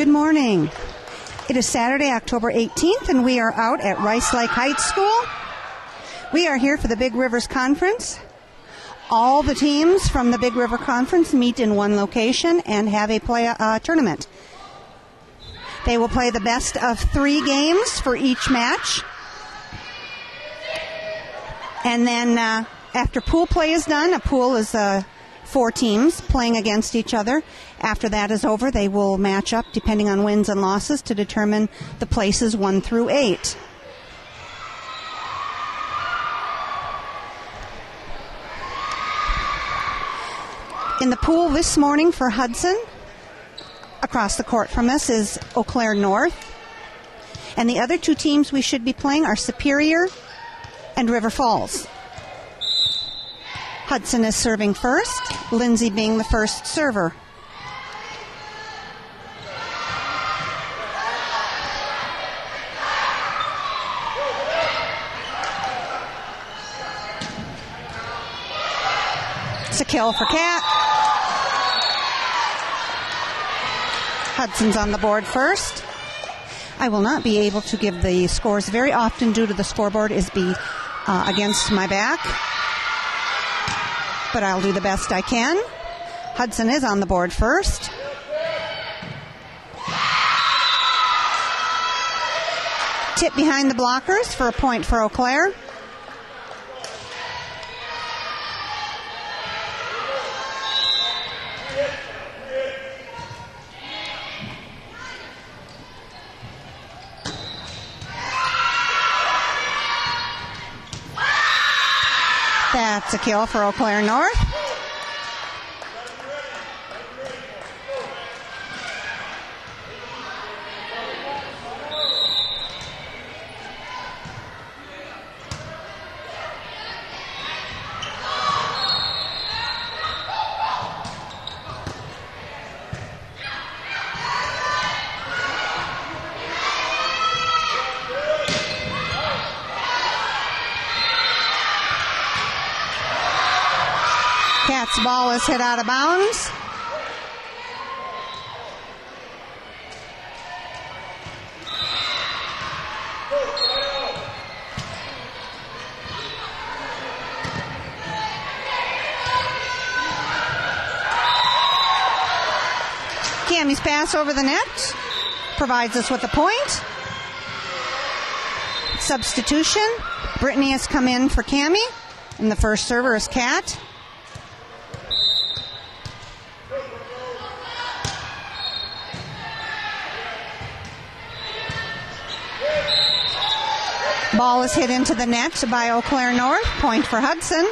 Good morning. It is Saturday, October 18th, and we are out at Rice Lake Heights School. We are here for the Big Rivers Conference. All the teams from the Big River Conference meet in one location and have a tournament. They will play the best of 3 games for each match. And then after pool play is done, a pool is 4 teams playing against each other. After that is over, they will match up depending on wins and losses to determine the places 1 through 8. In the pool this morning for Hudson, across the court from us is Eau Claire North. And the other 2 teams we should be playing are Superior and River Falls. Hudson is serving first, Lindsay being the first server. It's a kill for Kat. Hudson's on the board first. I will not be able to give the scores very often due to the scoreboard is against my back, but I'll do the best I can. Hudson is on the board first. Tip behind the blockers for a point for Eau Claire. That's a kill for Eau Claire North. Kat's ball is hit out of bounds. Cammie's pass over the net provides us with a point. Substitution. Brittany has come in for Cammie, and the first server is Kat. Ball is hit into the net by Eau Claire North. Point for Hudson.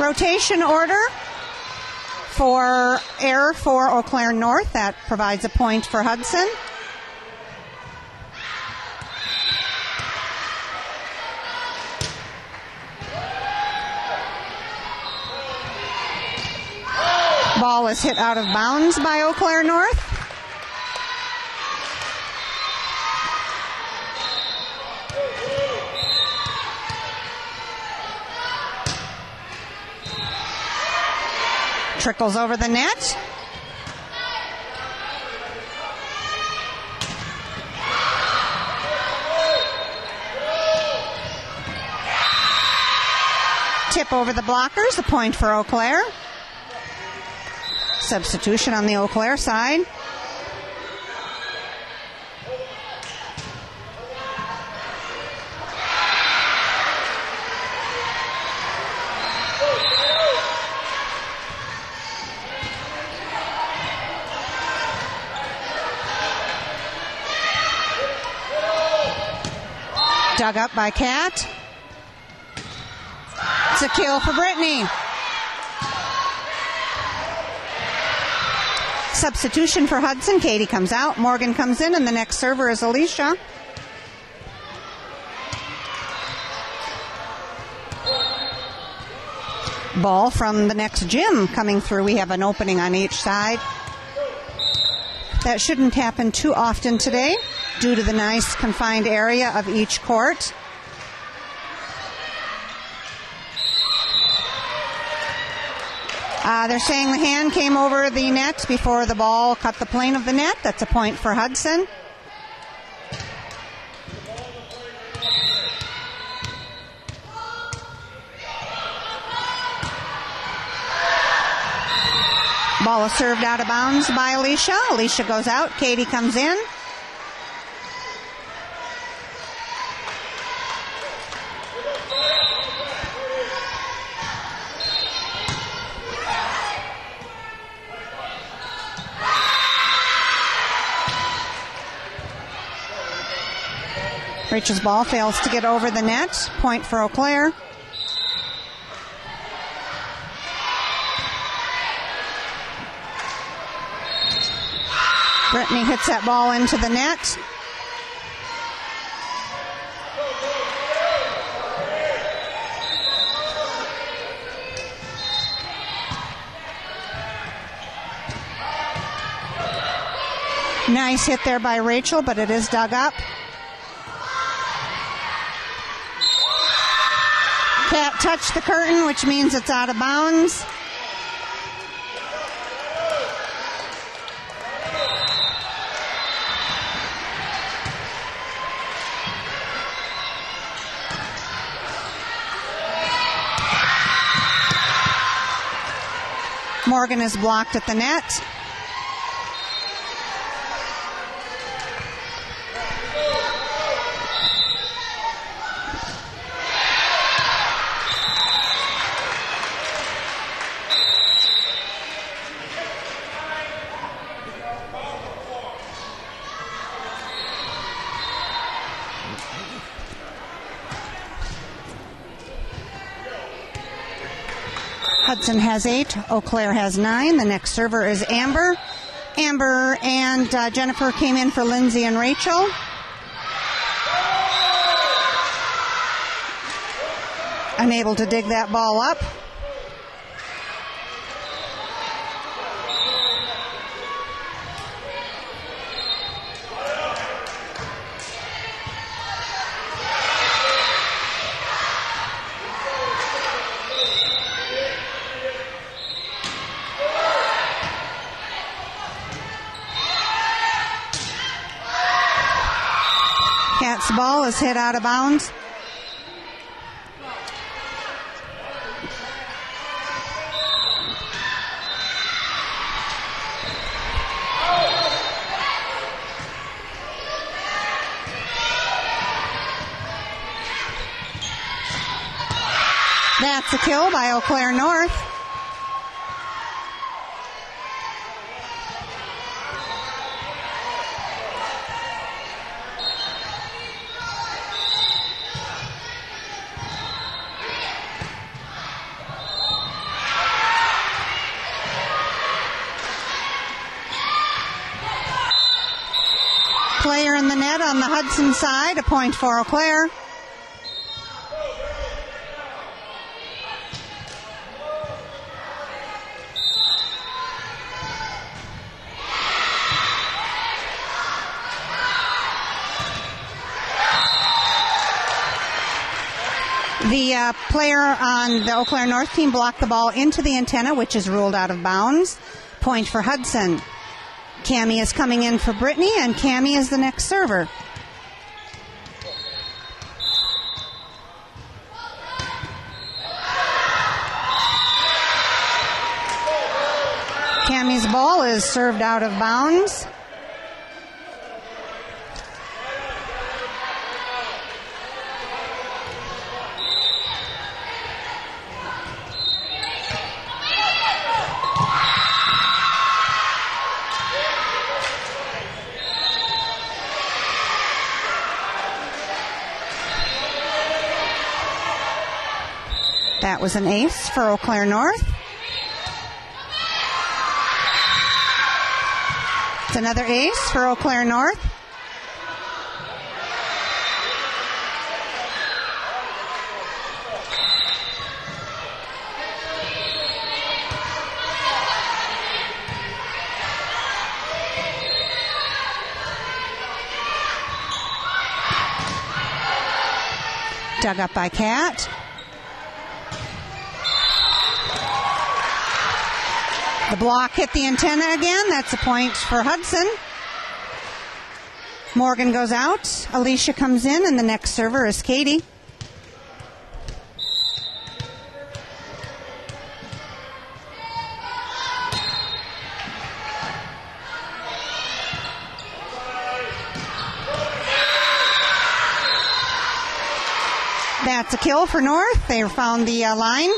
Rotation order for error for Eau Claire North. That provides a point for Hudson. Ball is hit out of bounds by Eau Claire North. Trickles over the net. Tip over the blockers, a point for Eau Claire. Substitution on the Eau Claire side. Dug up by Kat. It's a kill for Brittany. Substitution for Hudson. Katie comes out. Morgan comes in, and the next server is Alicia. Ball from the next gym coming through. We have an opening on each side. That shouldn't happen too often today due to the nice confined area of each court. They're saying the hand came over the net before the ball cut the plane of the net. That's a point for Hudson. Ball is served out of bounds by Alicia. Alicia goes out. Katie comes in. Rachel's ball fails to get over the net. Point for Eau Claire. Brittany hits that ball into the net. Nice hit there by Rachel, but it is dug up. Cat touched the curtain, which means it's out of bounds. Morgan is blocked at the net. Hudson has 8. Eau Claire has 9. The next server is Amber. Amber and Jennifer came in for Lindsay and Rachel. Unable to dig that ball up. Cat's ball is hit out of bounds. That's a kill by Eau Claire North. Player in the net on the Hudson side, a point for Eau Claire. The player on the Eau Claire North team blocked the ball into the antenna, which is ruled out of bounds. Point for Hudson. Cammie is coming in for Brittany, and Cammie is the next server. Cammie's ball is served out of bounds. That was an ace for Eau Claire North. It's another ace for Eau Claire North. Dug up by Cat. The block hit the antenna again. That's a point for Hudson. Morgan goes out. Alicia comes in, and the next server is Katie. That's a kill for North. They found the line.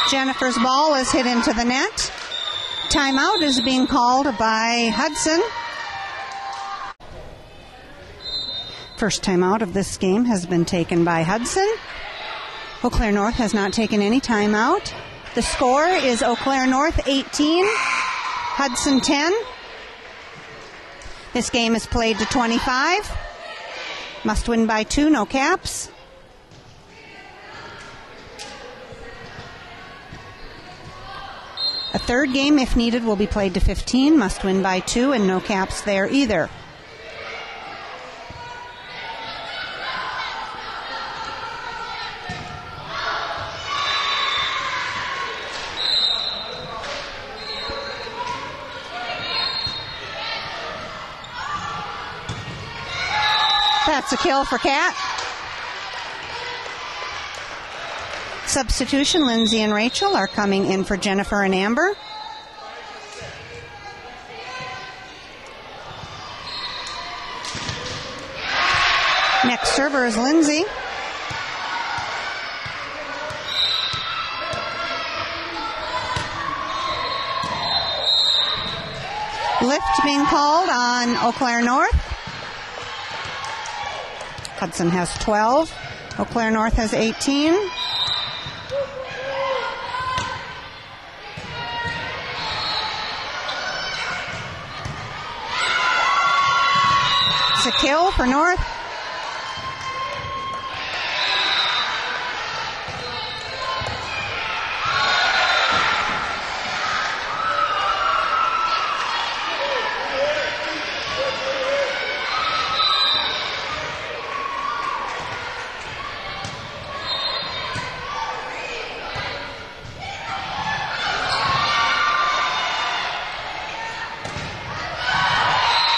Jennifer's ball is hit into the net. Timeout is being called by Hudson. First timeout of this game has been taken by Hudson. Eau Claire North has not taken any timeout. The score is Eau Claire North 18, Hudson 10. This game is played to 25. Must win by 2, no caps. A third game, if needed, will be played to 15. Must win by 2 and no caps there either. That's a kill for Kat. Substitution, Lindsay and Rachel are coming in for Jennifer and Amber. Next server is Lindsay. Lift being called on Eau Claire North. Hudson has 12. Eau Claire North has 18. It's a kill for North.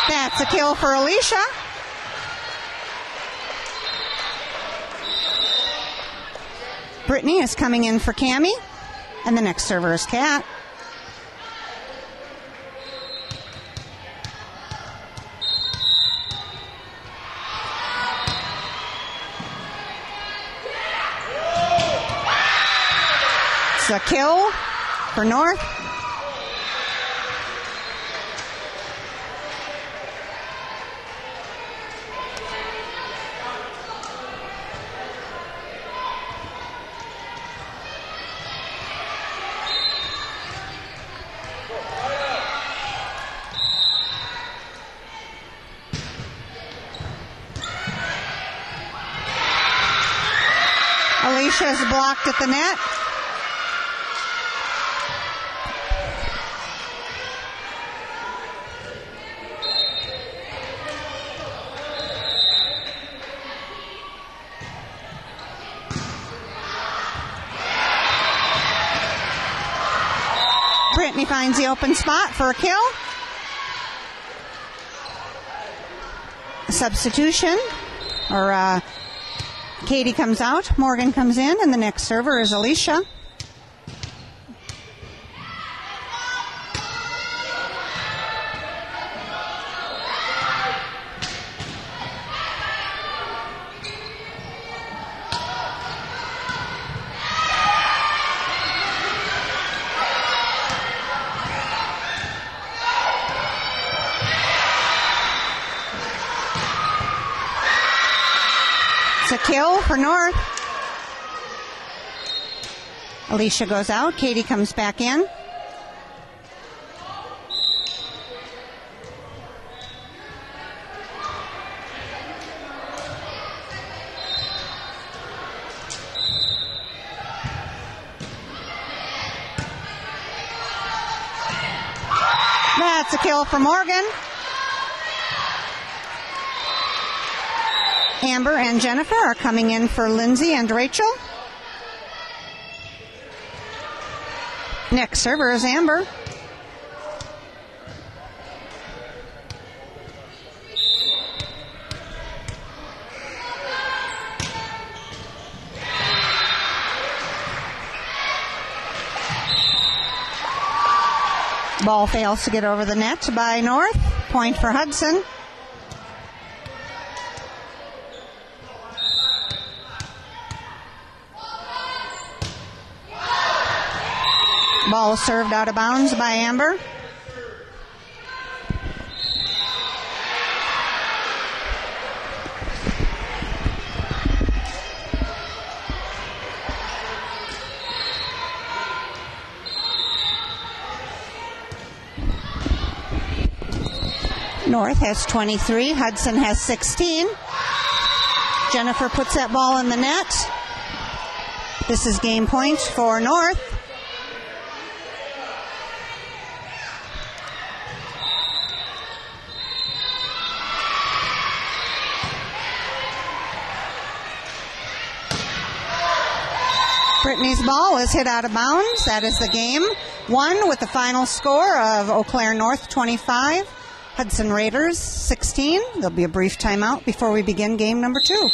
That's a kill for Alicia. Brittany is coming in for Cammie, and the next server is Kat. It's a kill for North. Alicia is blocked at the net. Brittany finds the open spot for a kill. Substitution, or Katie comes out, Morgan comes in, and the next server is Alicia. It's a kill for North. Alicia goes out. Katie comes back in. That's a kill for Morgan. Amber and Jennifer are coming in for Lindsay and Rachel. Next server is Amber. Ball fails to get over the net by North. Point for Hudson. Ball is served out of bounds by Amber. North has 23. Hudson has 16. Jennifer puts that ball in the net. This is game point for North. Brittany's ball is hit out of bounds. That is the game. 1 with the final score of Eau Claire North 25. Hudson Raiders 16. There'll be a brief timeout before we begin game number 2.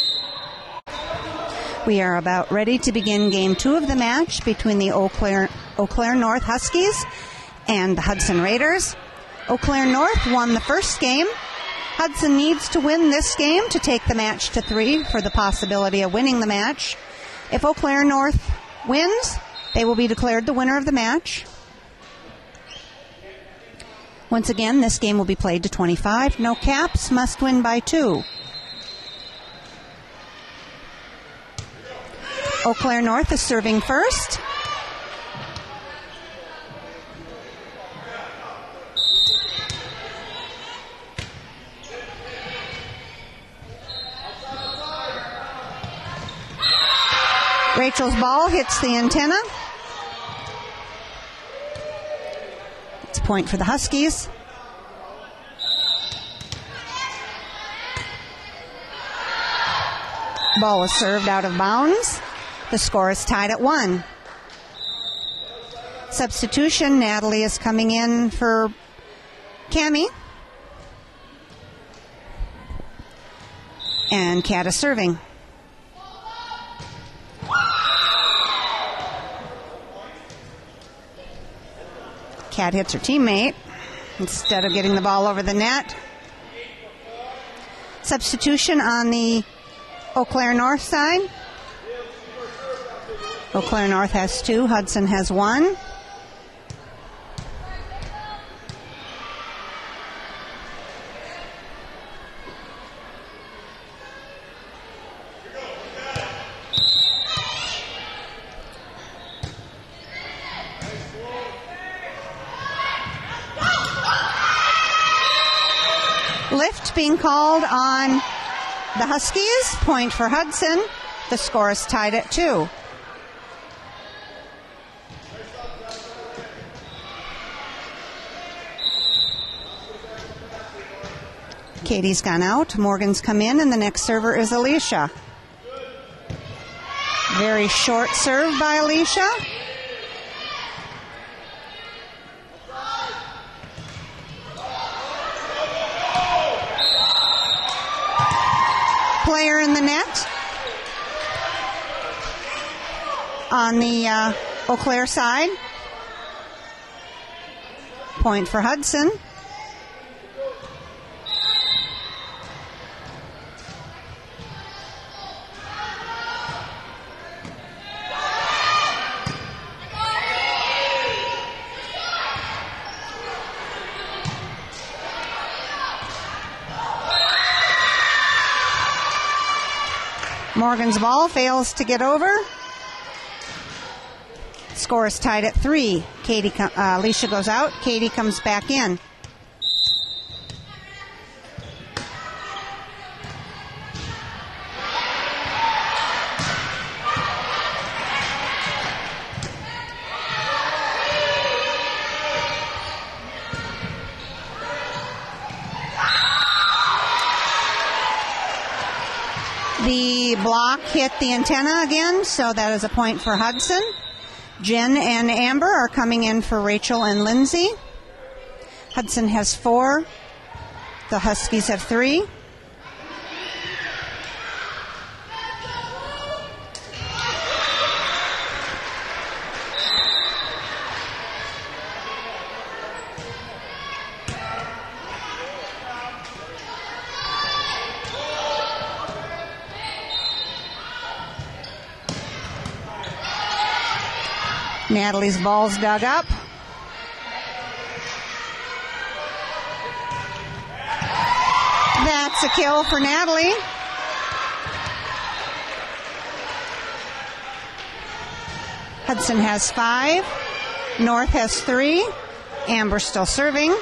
We are about ready to begin game 2 of the match between the Eau Claire North Huskies and the Hudson Raiders. Eau Claire North won the first game. Hudson needs to win this game to take the match to 3 for the possibility of winning the match. If Eau Claire North wins, they will be declared the winner of the match. Once again, this game will be played to 25. No caps, must win by 2. Eau Claire North is serving first. Rachel's ball hits the antenna. It's a point for the Huskies. Ball is served out of bounds. The score is tied at 1. Substitution, Natalie is coming in for Cammie. And Kat is serving. Kat hits her teammate instead of getting the ball over the net. Substitution on the Eau Claire North side. Eau Claire North has 2. Hudson has 1. Lift being called on the Huskies. Point for Hudson. The score is tied at 2. Katie's gone out. Morgan's come in, and the next server is Alicia. Very short serve by Alicia. Player in the net on the Eau Claire side. Point for Hudson. Morgan's ball fails to get over. Score is tied at 3. Alicia goes out. Katie comes back in. The block hit the antenna again, so that is a point for Hudson. Jen and Amber are coming in for Rachel and Lindsay. Hudson has 4. The Huskies have 3. Natalie's ball's dug up. That's a kill for Natalie. Hudson has 5. North has 3. Amber still serving.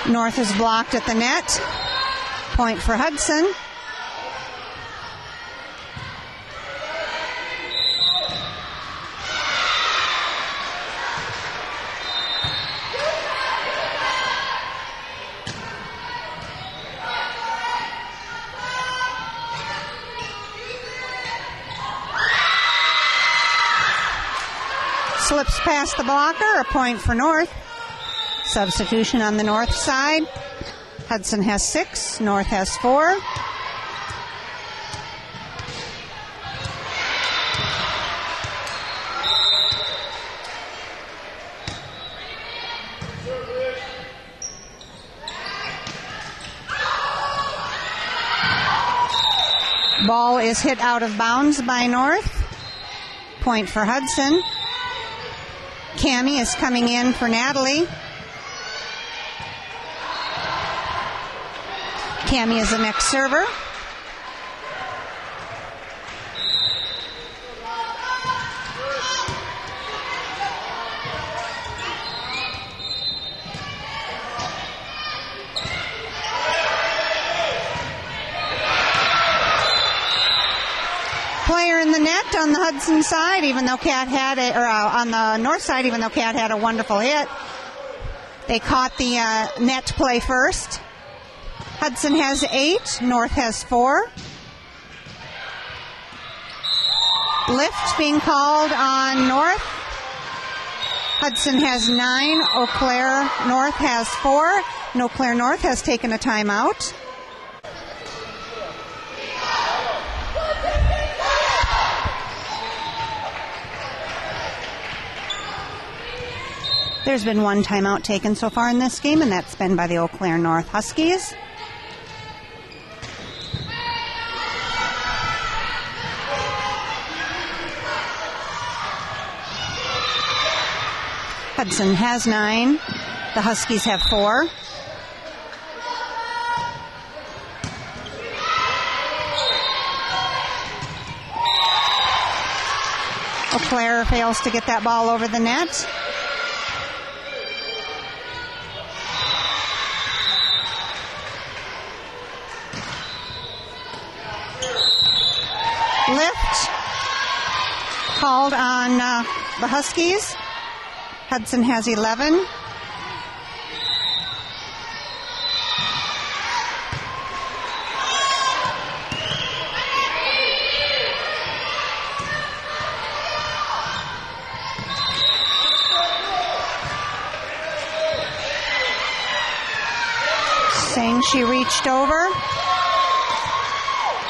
North is blocked at the net. Point for Hudson. Slips past the blocker, a point for North. Substitution on the North side. Hudson has 6, North has 4. Ball is hit out of bounds by North. Point for Hudson. Cammie is coming in for Natalie. Cammie is the next server. Player in the net on the Hudson side, even though Kat had on the North side, even though Kat had a wonderful hit. They caught the net play first. Hudson has 8, North has 4. Lift being called on North. Hudson has 9, Eau Claire North has 4. And Eau Claire North has taken a timeout. There's been one timeout taken so far in this game, and that's been by the Eau Claire North Huskies. Hudson has 9. The Huskies have 4. Eau Claire fails to get that ball over the net. Lift called on the Huskies. Hudson has 11. Saying she reached over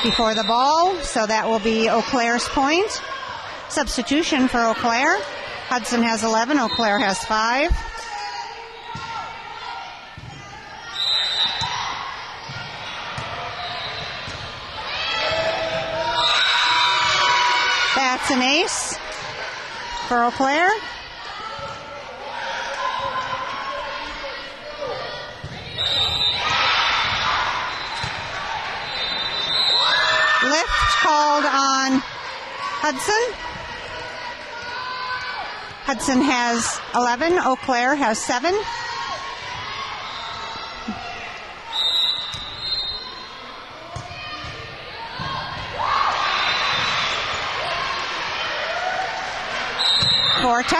before the ball, so that will be Eau Claire's point. Substitution for Eau Claire. Hudson has 11, Eau Claire has 5. That's an ace for Eau Claire. Lift called on Hudson. Hudson has 11. Eau Claire has 7.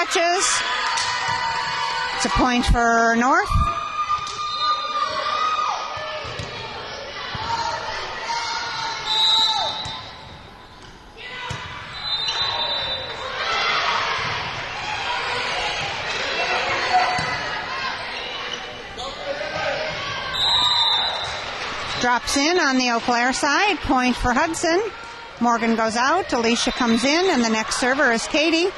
catches. It's a point for North. Drops in on the Eau Claire side. Point for Hudson. Morgan goes out. Alicia comes in, and the next server is Katie.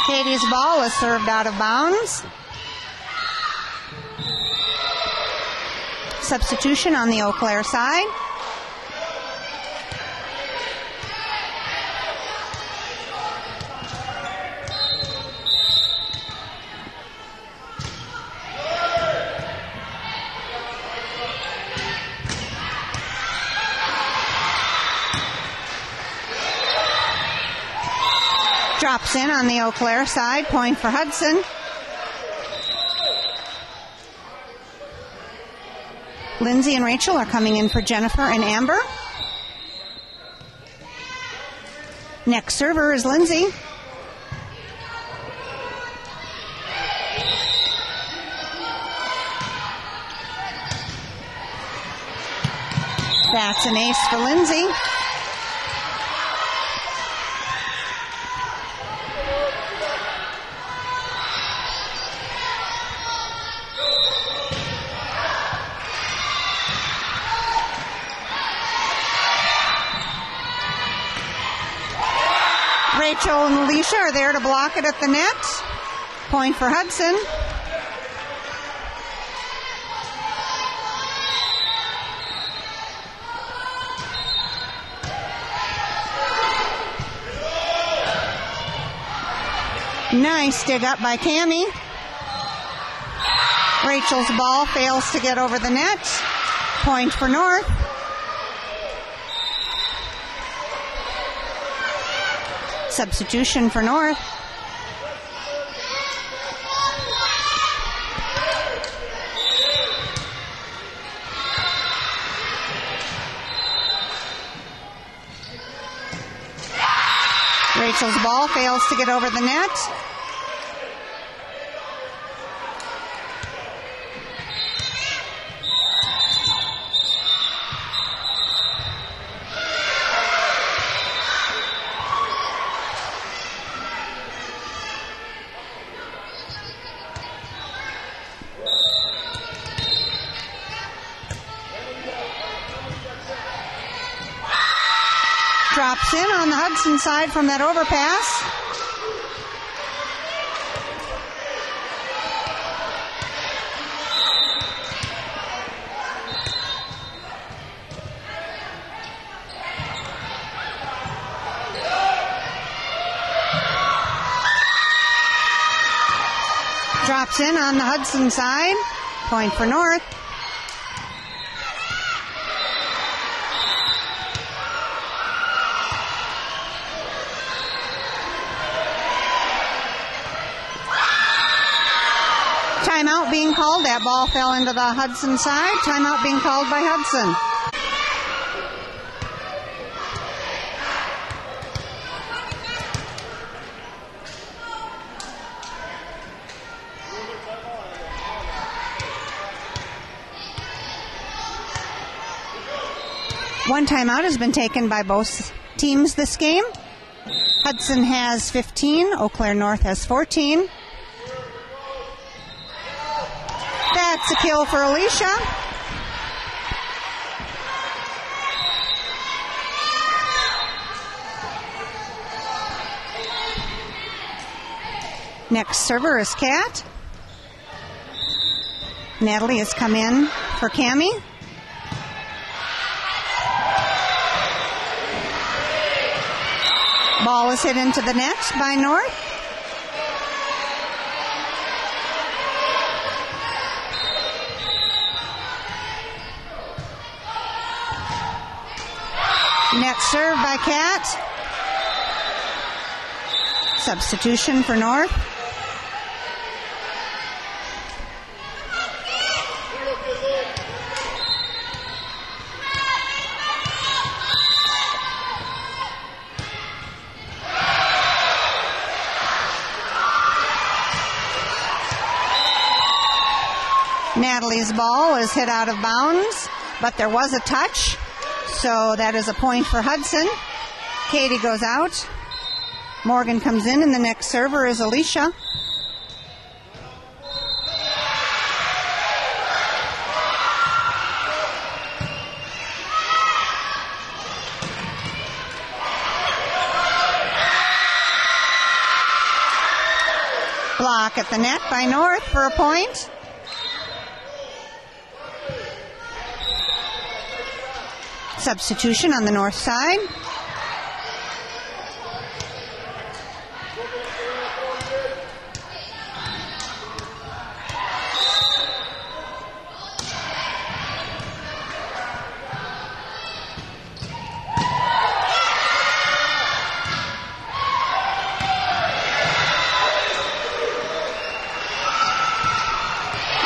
Katie's ball is served out of bounds. Substitution on the Eau Claire side. Drops in on the Eau Claire side. Point for Hudson. Lindsay and Rachel are coming in for Jennifer and Amber. Next server is Lindsay. That's an ace for Lindsay. Rachel and Alicia are there to block it at the net. Point for Hudson. Nice dig up by Cammie. Rachel's ball fails to get over the net. Point for North. Substitution for North. Rachel's ball fails to get over the net. Drops in on the Hudson side from that overpass. Drops in on the Hudson side. Point for North. Timeout being called. That ball fell into the Hudson side. Timeout being called by Hudson. One timeout has been taken by both teams this game. Hudson has 15. Eau Claire North has 14. That's a kill for Alicia. Next server is Kat. Natalie has come in for Cammie. Ball is hit into the net by North. Net serve by Kat. Substitution for North. Natalie's ball is hit out of bounds, but there was a touch, so that is a point for Hudson. Katie goes out. Morgan comes in, and the next server is Alicia. Block at the net by North for a point. Substitution on the North side.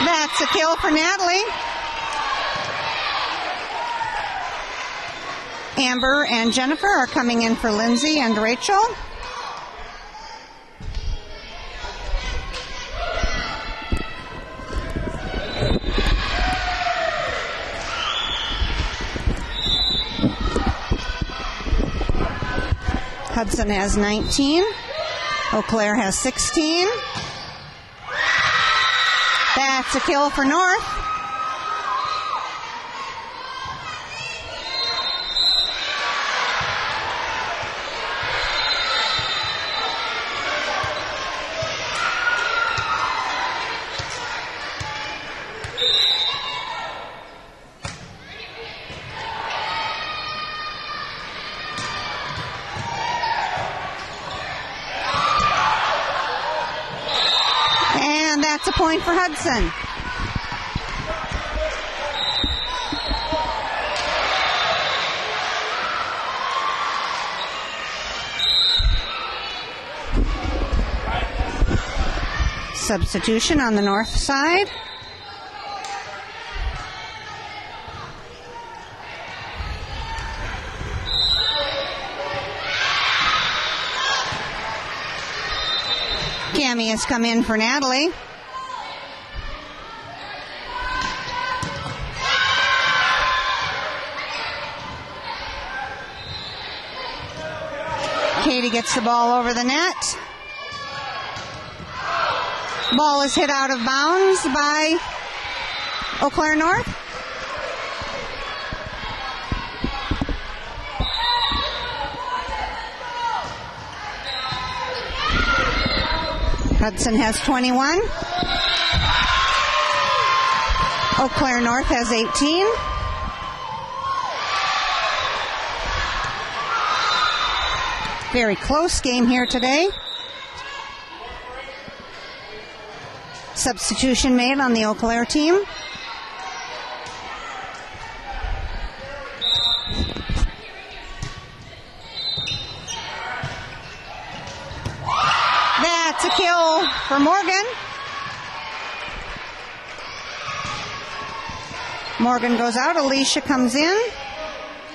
That's a kill for Natalie. Amber and Jennifer are coming in for Lindsay and Rachel. Hudson has 19. Eau Claire has 16. That's a kill for North. And that's a point for Hudson. Substitution on the North side. Cammie has come in for Natalie. Katie gets the ball over the net. Ball is hit out of bounds by Eau Claire North. Hudson has 21. Eau Claire North has 18. Very close game here today. Substitution made on the Eau Claire team. That's a kill for Morgan. Morgan goes out. Alicia comes in.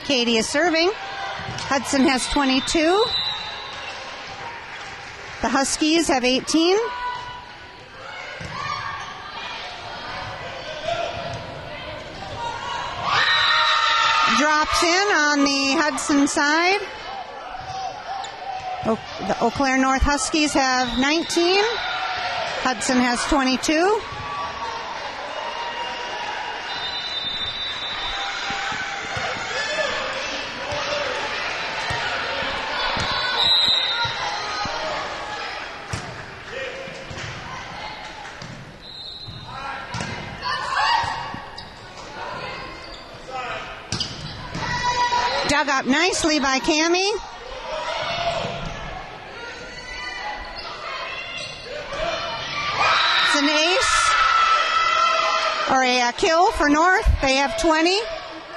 Katie is serving. Hudson has 22. The Huskies have 18. Drops in on the Hudson side. The Eau Claire North Huskies have 19. Hudson has 22. Dug up nicely by Cammie. It's an ace, or a kill for North. They have 20.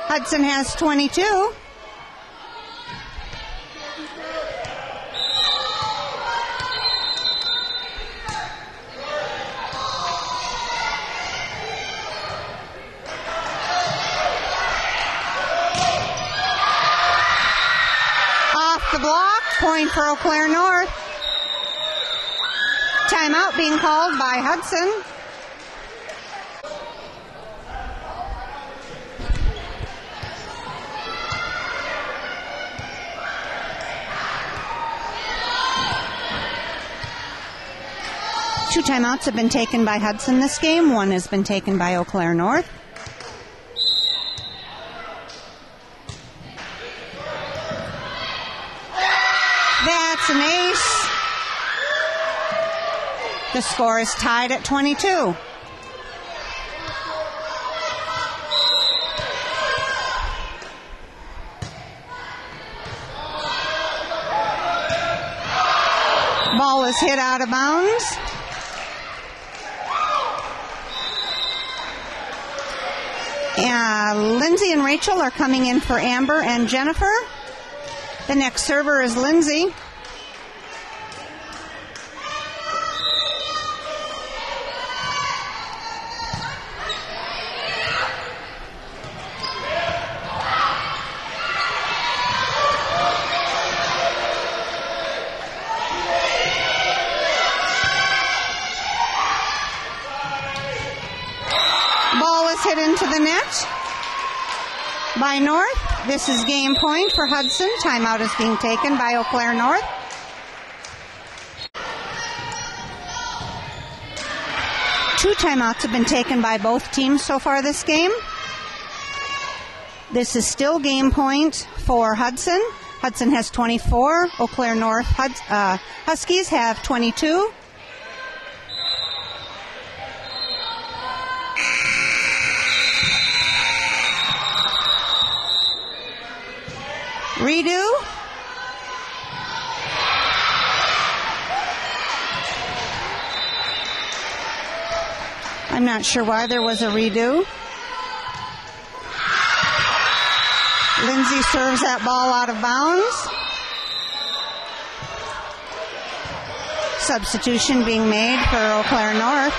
Hudson has 22. The block, point for Eau Claire North. Timeout being called by Hudson. 2 timeouts have been taken by Hudson this game. 1 has been taken by Eau Claire North. That's an ace. The score is tied at 22. Ball is hit out of bounds. Lindsay and Rachel are coming in for Amber and Jennifer. The next server is Lindsay. Hit into the net by North. This is game point for Hudson. Timeout is being taken by Eau Claire North. Two timeouts have been taken by both teams so far this game. This is still game point for Hudson. Hudson has 24. Eau Claire North Huskies have 22. Redo. I'm not sure why there was a redo. Lindsay serves that ball out of bounds. Substitution being made for Eau Claire North.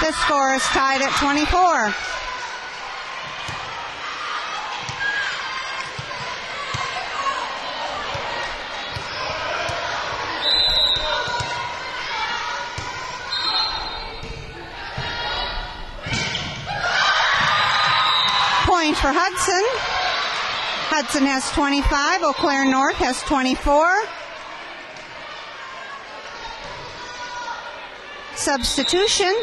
The score is tied at 24. Point for Hudson. Hudson has 25. Eau Claire North has 24. Substitution.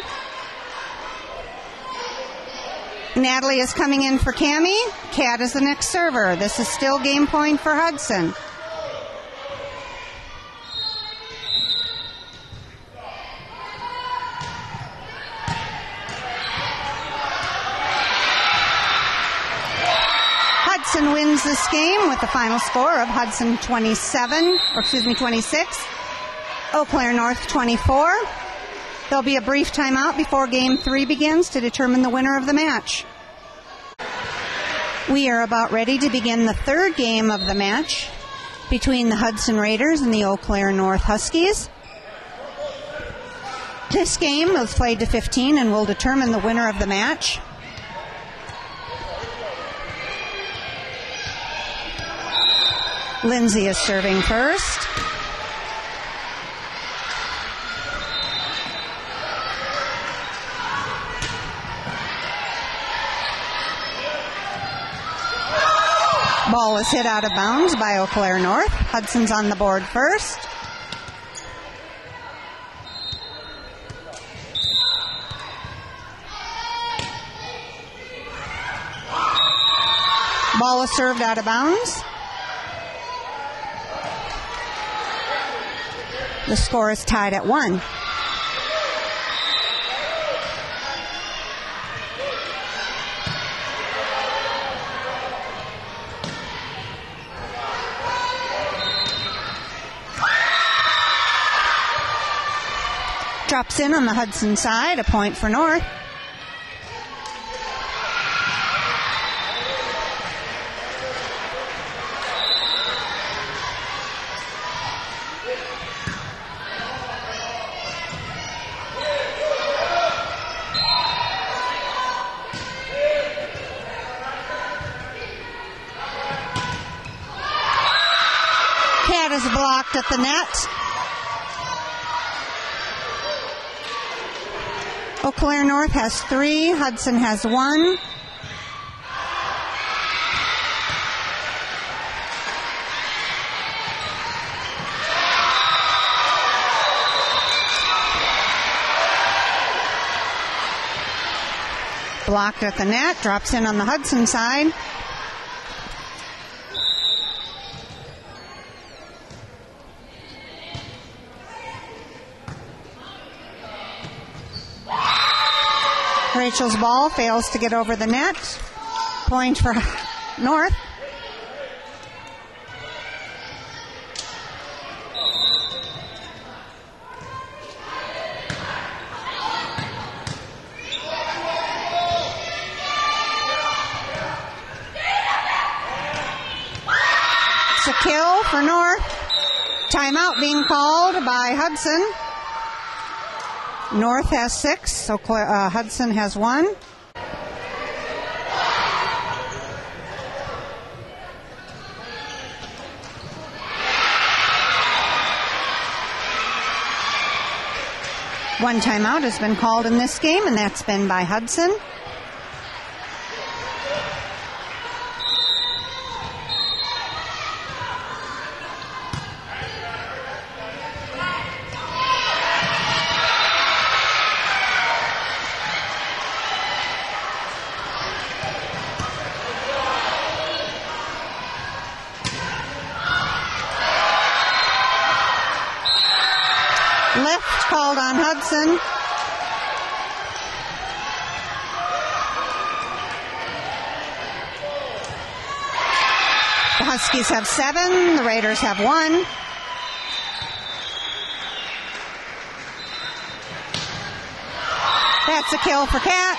Natalie is coming in for Cammie. Kat is the next server. This is still game point for Hudson. Hudson wins this game with the final score of Hudson 26. Eau Claire North 24. There'll be a brief timeout before Game 3 begins to determine the winner of the match. We are about ready to begin the third game of the match between the Hudson Raiders and the Eau Claire North Huskies. This game was played to 15 and will determine the winner of the match. Lindsay is serving first. Ball is hit out of bounds by Eau Claire North. Hudson's on the board first. Ball is served out of bounds. The score is tied at 1. Drops in on the Hudson side, a point for North. Cat is blocked at the net. Eau Claire North has 3. Hudson has 1. Blocked at the net, drops in on the Hudson side. Rachel's ball fails to get over the net. Point for North. It's a kill for North. Timeout being called by Hudson. North has 6, so Hudson has 1. One timeout has been called in this game, and that's been by Hudson. Lift called on Hudson. The Huskies have 7. The Raiders have 1. That's a kill for Cat.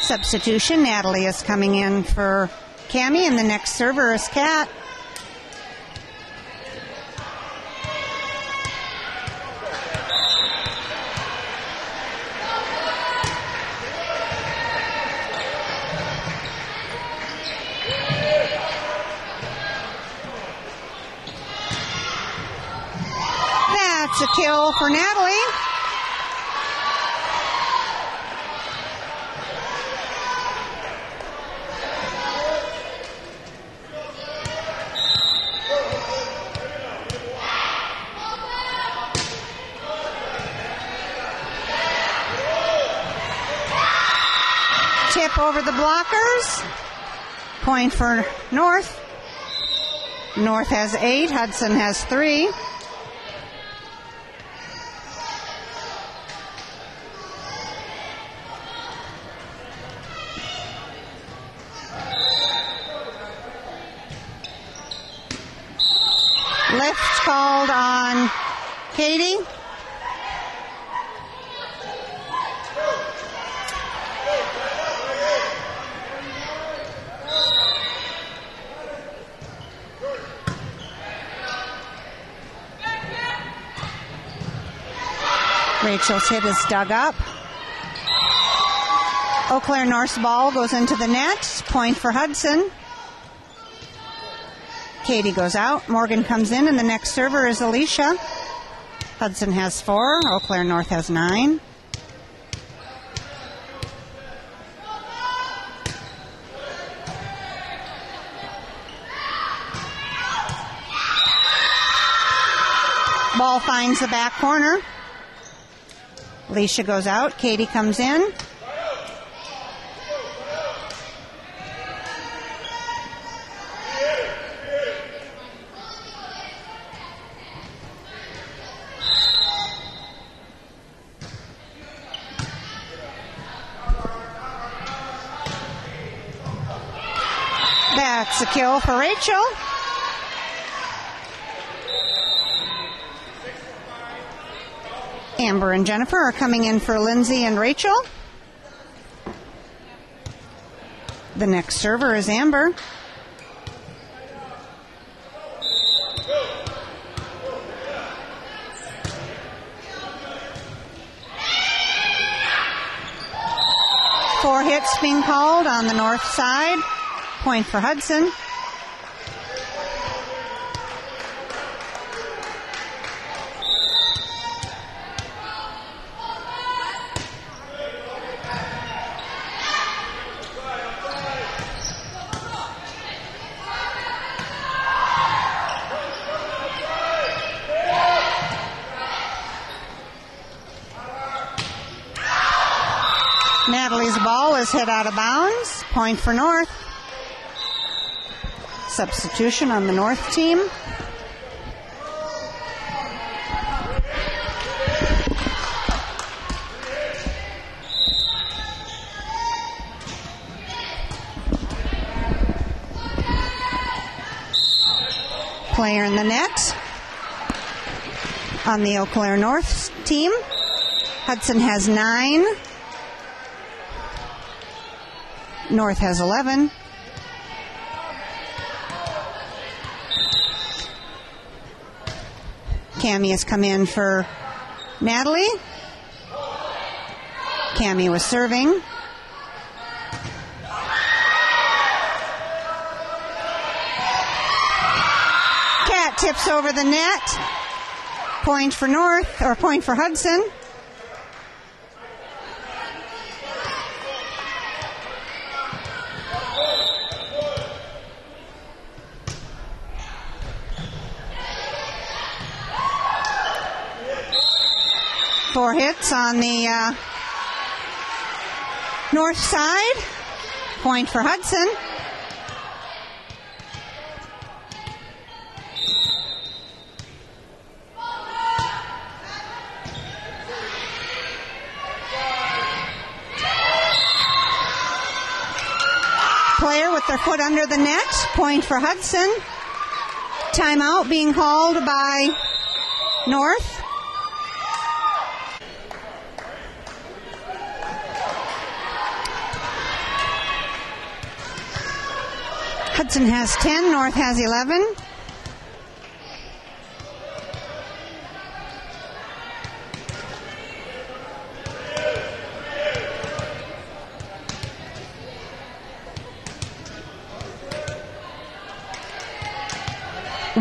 Substitution. Natalie is coming in for Cammie, and the next server is Cat. That's a kill for Natalie. Tip over the blockers. Point for North. North has 8. Hudson has 3. Lift called on Katie. Rachel's hit is dug up. Eau Claire North's ball goes into the net. Point for Hudson. Katie goes out. Morgan comes in, and the next server is Alicia. Hudson has 4. Eau Claire North has 9. Ball finds the back corner. Alicia goes out. Katie comes in. That's a kill for Rachel. Amber and Jennifer are coming in for Lindsay and Rachel. The next server is Amber. Four hits being called on the north side. Point for Hudson. is hit out of bounds. Point for North. Substitution on the North team. Player in the net on the Eau Claire North team. Hudson has 9. North has 11. Cammie has come in for Natalie. Cammie was serving. Cat tips over the net. Point for North, or point for Hudson. Four hits on the north side. Point for Hudson. Player with their foot under the net. Point for Hudson. Timeout being called by North. Hudson has 10, North has 11.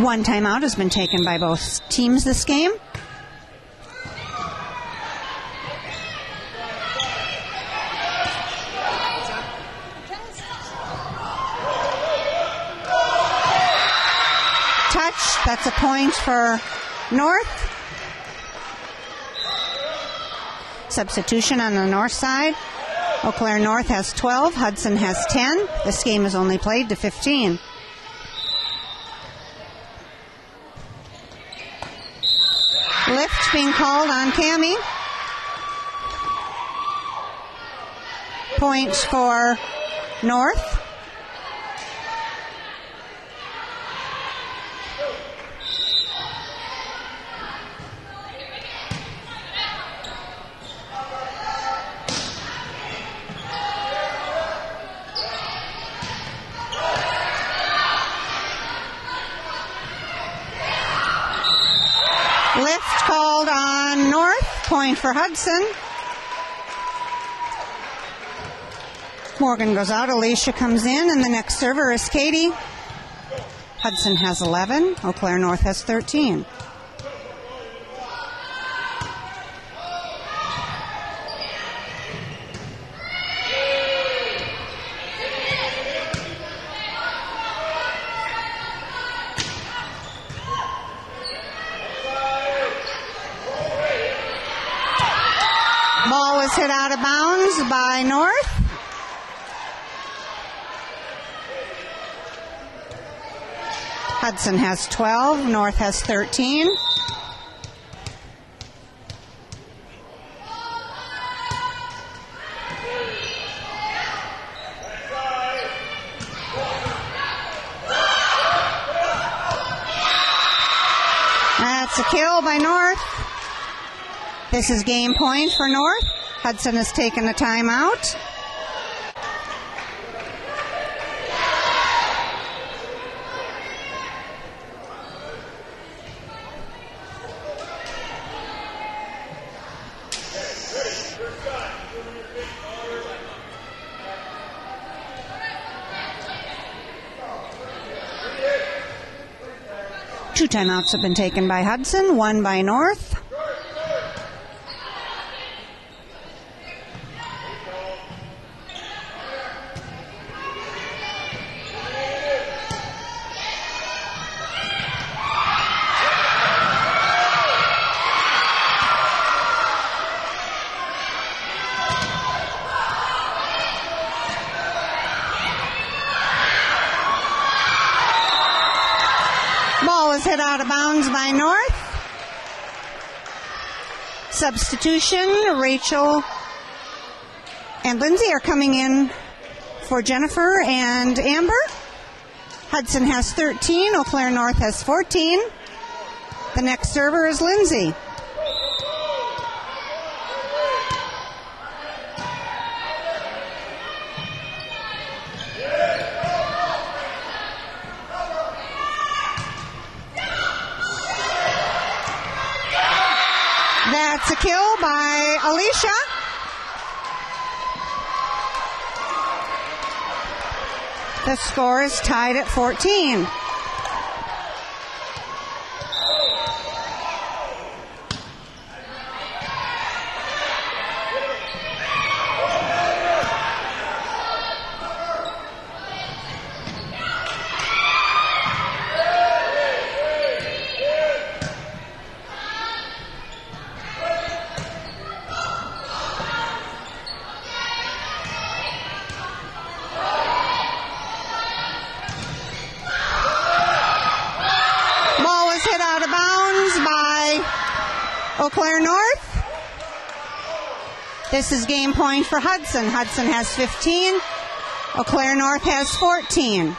One timeout has been taken by both teams this game. That's a point for North. Substitution on the north side. Eau Claire North has 12. Hudson has 10. This game is only played to 15. Lift being called on Cammie. Points for North. Lift called on North. Point for Hudson. Morgan goes out. Alicia comes in, and the next server is Katie. Hudson has 11. Eau Claire North has 13. Ball was hit out of bounds by North. Hudson has 12. North has 13. That's a kill by North. This is game point for North. Hudson has taken a timeout. Two timeouts have been taken by Hudson, one by North. out of bounds by North. Substitution, Rachel and Lindsay are coming in for Jennifer and Amber. Hudson has 13, Eau Claire North has 14. The next server is Lindsay. That's a kill by Alicia. The score is tied at 14. Eau Claire North. This is game point for Hudson. Hudson has 15. Eau Claire North has 14.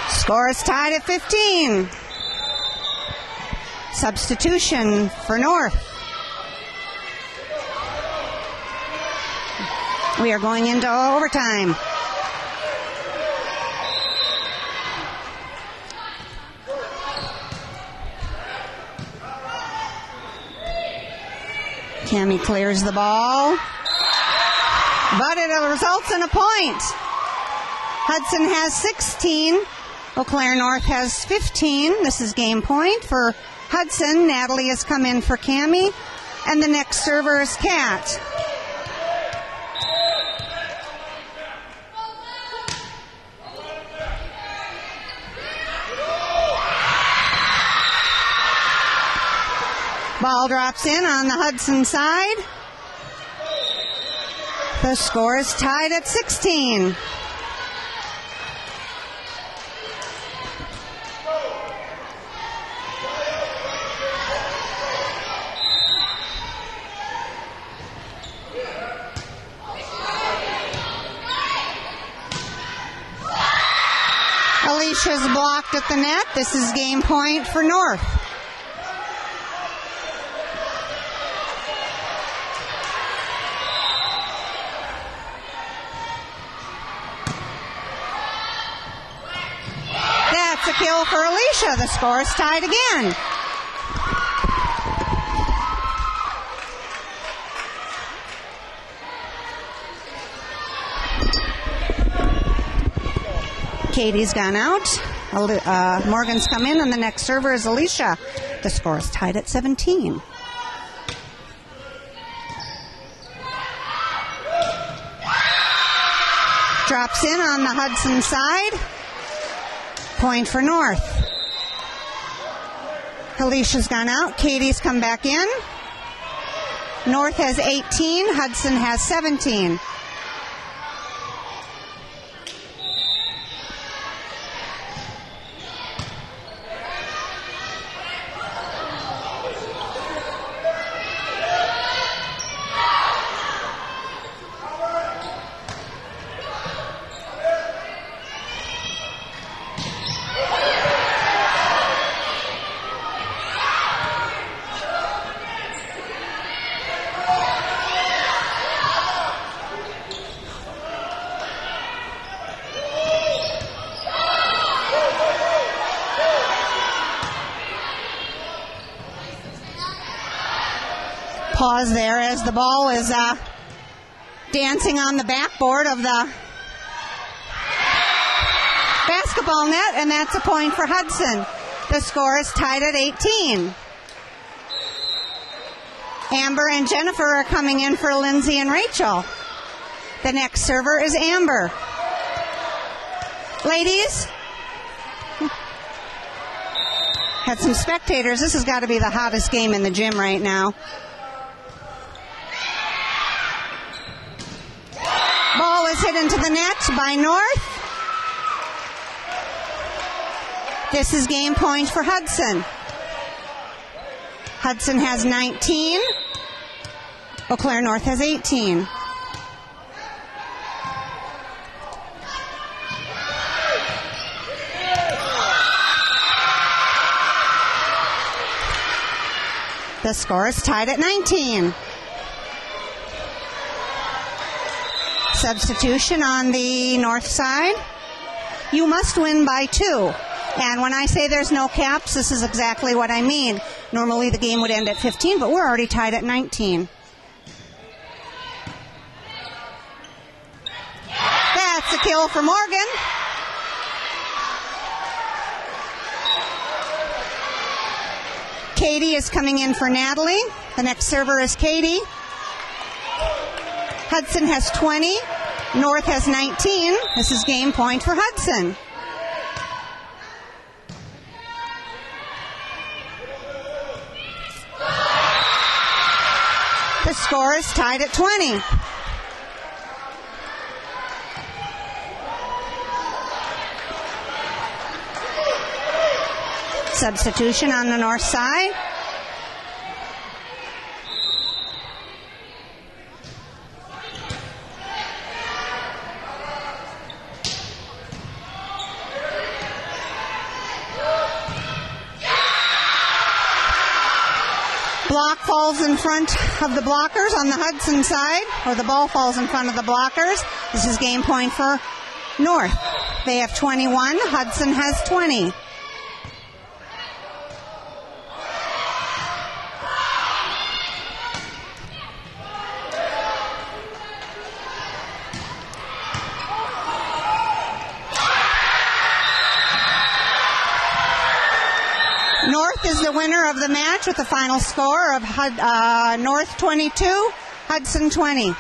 Score is tied at 15. Substitution for North. We are going into overtime. Cammie clears the ball, but it results in a point. Hudson has 16. Eau Claire North has 15. This is game point for Hudson. Natalie has come in for Cammie. And the next server is Kat. Ball drops in on the Hudson side. The score is tied at 16. Alicia's blocked at the net. This is game point for North. That's a kill for Alicia. The score is tied again. Katie's gone out. Morgan's come in, and the next server is Alicia. The score is tied at 17. Drops in on the Hudson side. Point for North. Alicia's gone out. Katie's come back in. North has 18. Hudson has 17. Pause there as the ball is dancing on the backboard of the basketball net, and that's a point for Hudson. The score is tied at 18. Amber and Jennifer are coming in for Lindsay and Rachel. The next server is Amber. Ladies, had some spectators. This has got to be the hottest game in the gym right now. Ball is hit into the net by North. This is game point for Hudson. Hudson has 19. Eau Claire North has 18. The score is tied at 19. Substitution on the north side. You must win by 2. And when I say there's no caps, this is exactly what I mean. Normally the game would end at 15, but we're already tied at 19. That's a kill for Morgan. Katie is coming in for Natalie. The next server is Katie. Hudson has 20. North has 19. This is game point for Hudson. The score is tied at 20. Substitution on the north side. Block falls in front of the blockers on the Hudson side, or the ball falls in front of the blockers. This is game point for North. They have 21. Hudson has 20. North is the winner of the match with the final score of North 22, Hudson 20.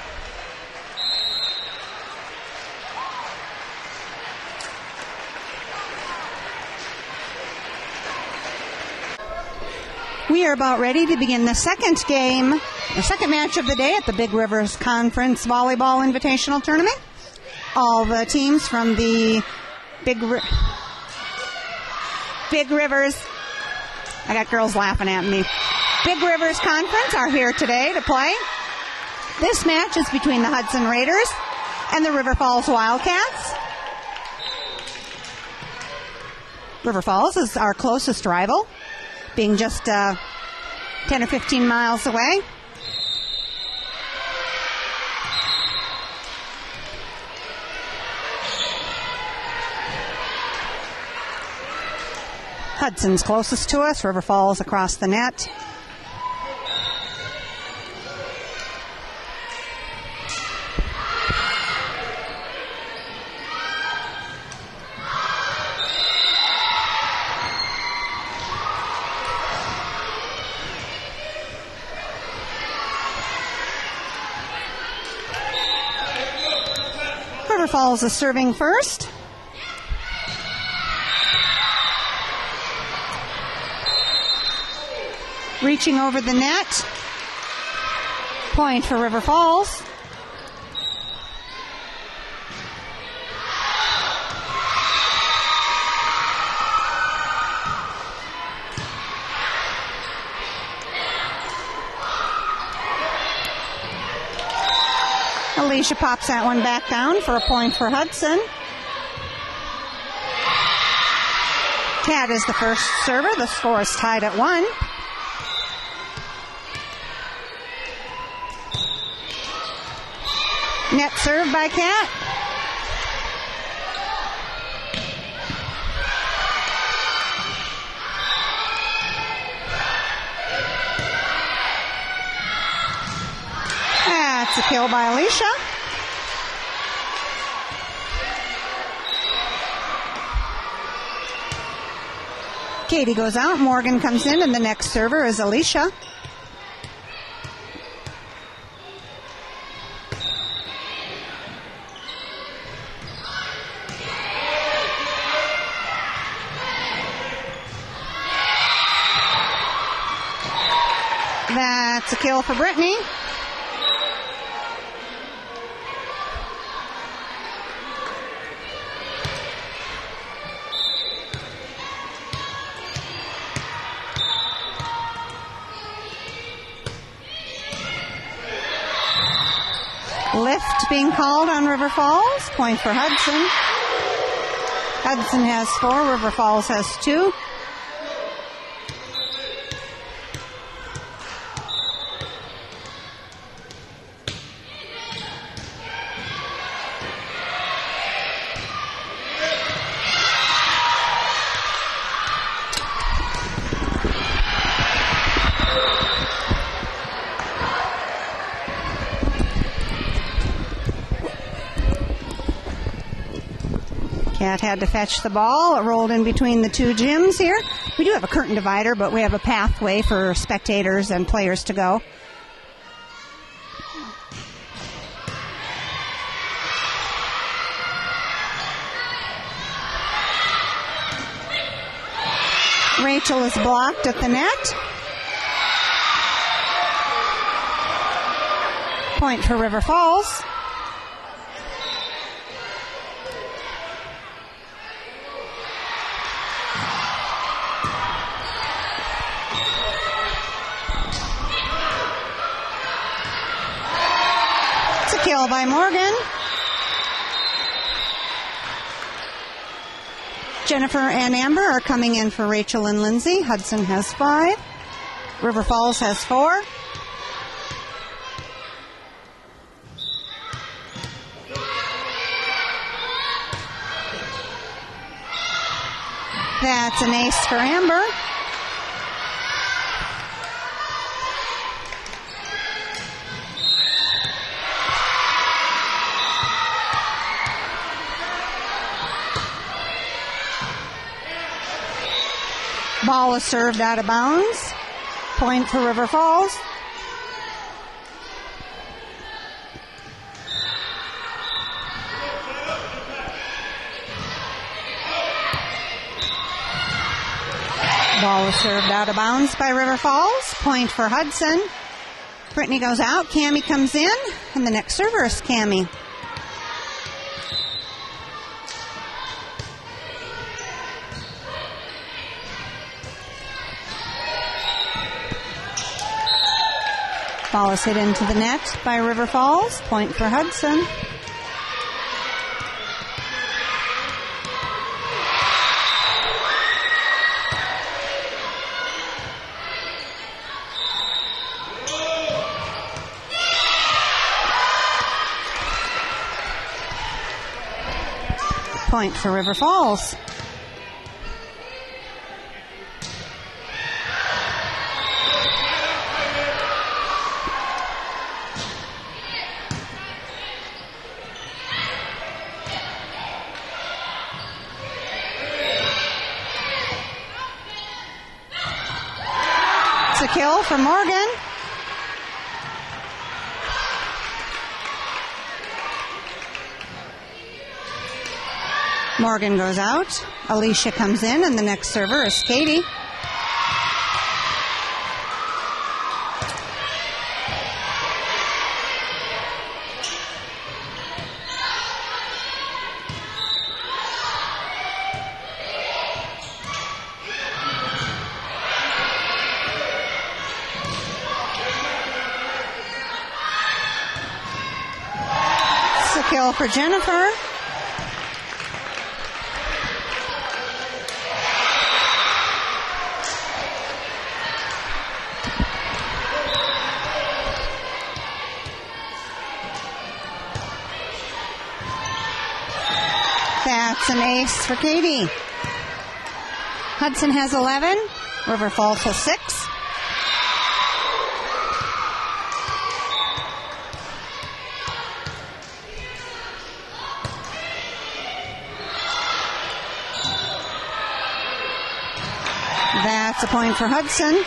We are about ready to begin the second game, the second match of the day at the Big Rivers Conference Volleyball Invitational Tournament. All the teams from the Big Rivers, I got girls laughing at me, Big Rivers Conference are here today to play. This match is between the Hudson Raiders and the River Falls Wildcats. River Falls is our closest rival, being just 10 or 15 miles away. Hudson's closest to us. River Falls across the net. River Falls is serving first. Reaching over the net. Point for River Falls. Alicia pops that one back down for a point for Hudson. Kat is the first server. The score is tied at 1. Net served by Kat. That's a kill by Alicia. Katie goes out, Morgan comes in, and the next server is Alicia. That's a kill for Brittany. Lift being called on River Falls. Point for Hudson. Hudson has 4. River Falls has 2. Cat had to fetch the ball. It rolled in between the two gyms here. We do have a curtain divider, but we have a pathway for spectators and players to go. Rachel is blocked at the net. Point for River Falls. Kill by Morgan. Jennifer and Amber are coming in for Rachel and Lindsay. Hudson has 5. River Falls has 4. That's an ace for Amber. Ball is served out of bounds. Point for River Falls. Ball is served out of bounds by River Falls. Point for Hudson. Brittany goes out. Cammie comes in. And the next server is Cammie. Ball is hit into the net by River Falls. Point for Hudson. Point for River Falls. It's a kill for Morgan. Morgan goes out. Alicia comes in, and the next server is Katie. It's a kill for Jennifer. That's an ace for Katie. Hudson has 11. River Falls has 6. That's a point for Hudson.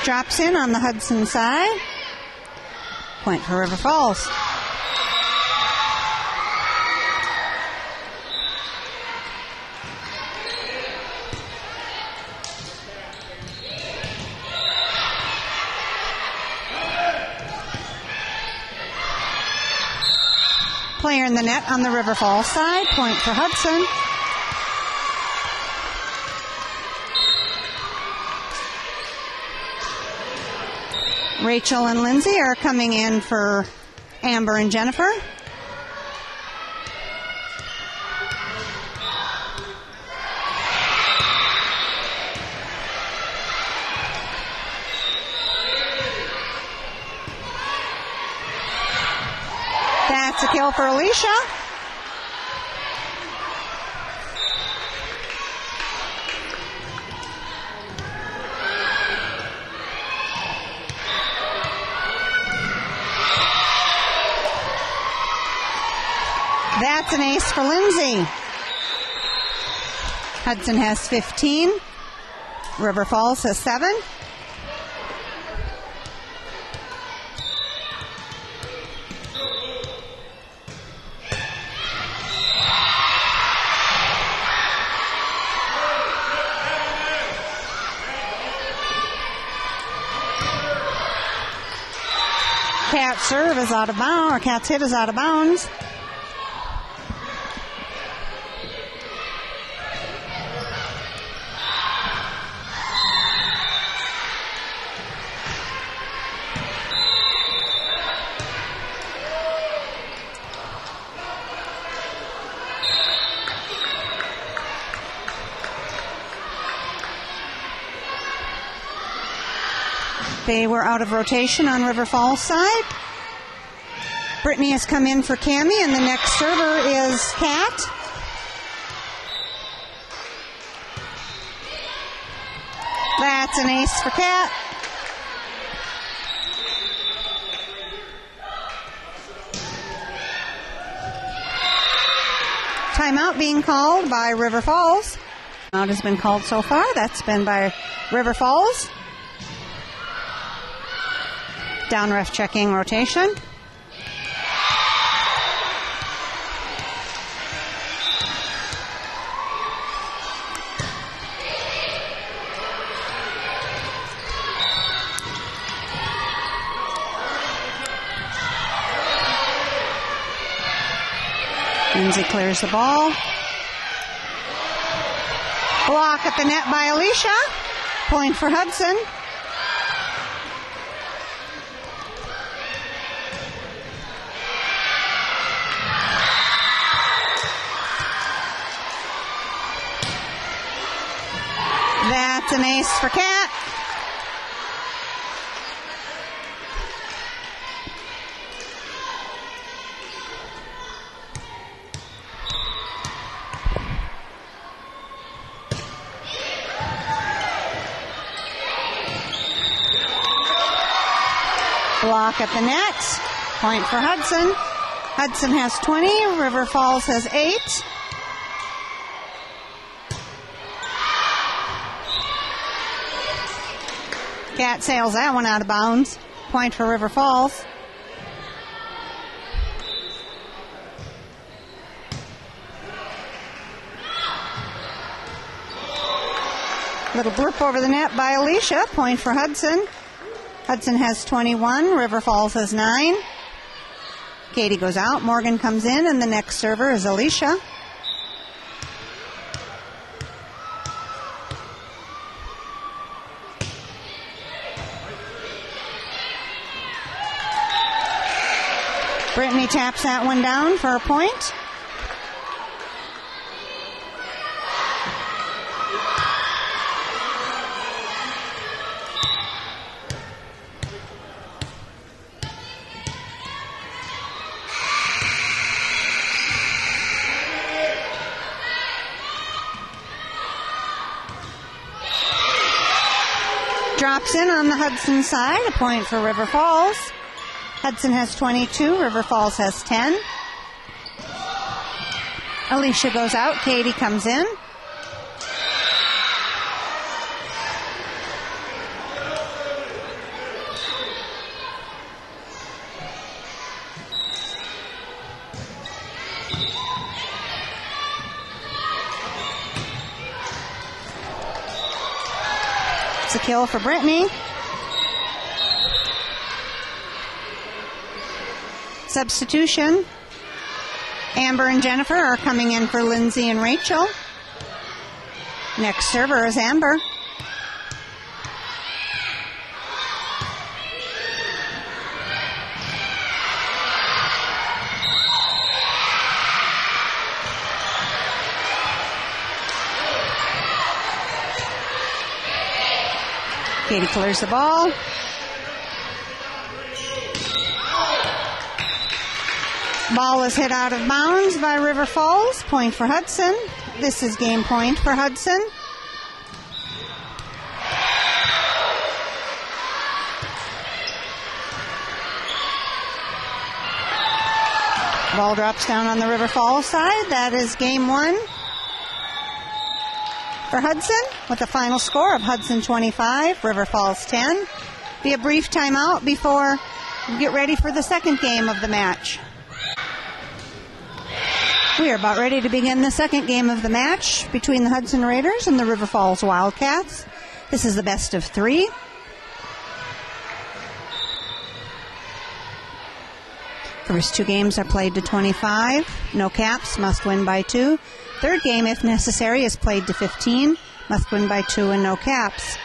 Drops in on the Hudson side. Point for River Falls. Player in the net on the River Falls side. Point for Hudson. Rachel and Lindsay are coming in for Amber and Jennifer. That's a kill for Alicia. That's an ace for Lindsay. Hudson has 15. River Falls has 7. Cat's serve is out of bounds, or Cat's hit is out of bounds. They were out of rotation on River Falls side. Brittany has come in for Cammie, and the next server is Kat. That's an ace for Kat. Timeout being called by River Falls. Timeout has been called so far. That's been by River Falls. Down ref checking rotation. Lindsay clears the ball. Block at the net by Alicia. Point for Hudson. That's an ace for Kat. Block at the net. Point for Hudson. Hudson has 20. River Falls has 8. Cat sails that one out of bounds. Point for River Falls. Little blip over the net by Alicia. Point for Hudson. Hudson has 21. River Falls has 9. Katie goes out. Morgan comes in, and the next server is Alicia. Brittany taps that one down for a point. Drops in on the Hudson side, a point for River Falls. Hudson has 22, River Falls has 10. Alicia goes out, Katie comes in. It's a kill for Brittany. Substitution. Amber and Jennifer are coming in for Lindsay and Rachel. Next server is Amber. Katie clears the ball. Ball is hit out of bounds by River Falls. Point for Hudson. This is game point for Hudson. Ball drops down on the River Falls side. That is game one for Hudson, with a final score of Hudson 25, River Falls 10. Be a brief timeout before we get ready for the second game of the match. We are about ready to begin the second game of the match between the Hudson Raiders and the River Falls Wildcats. This is the best of three. First two games are played to 25. No caps, must win by 2. Third game, if necessary, is played to 15. Must win by 2 and no caps.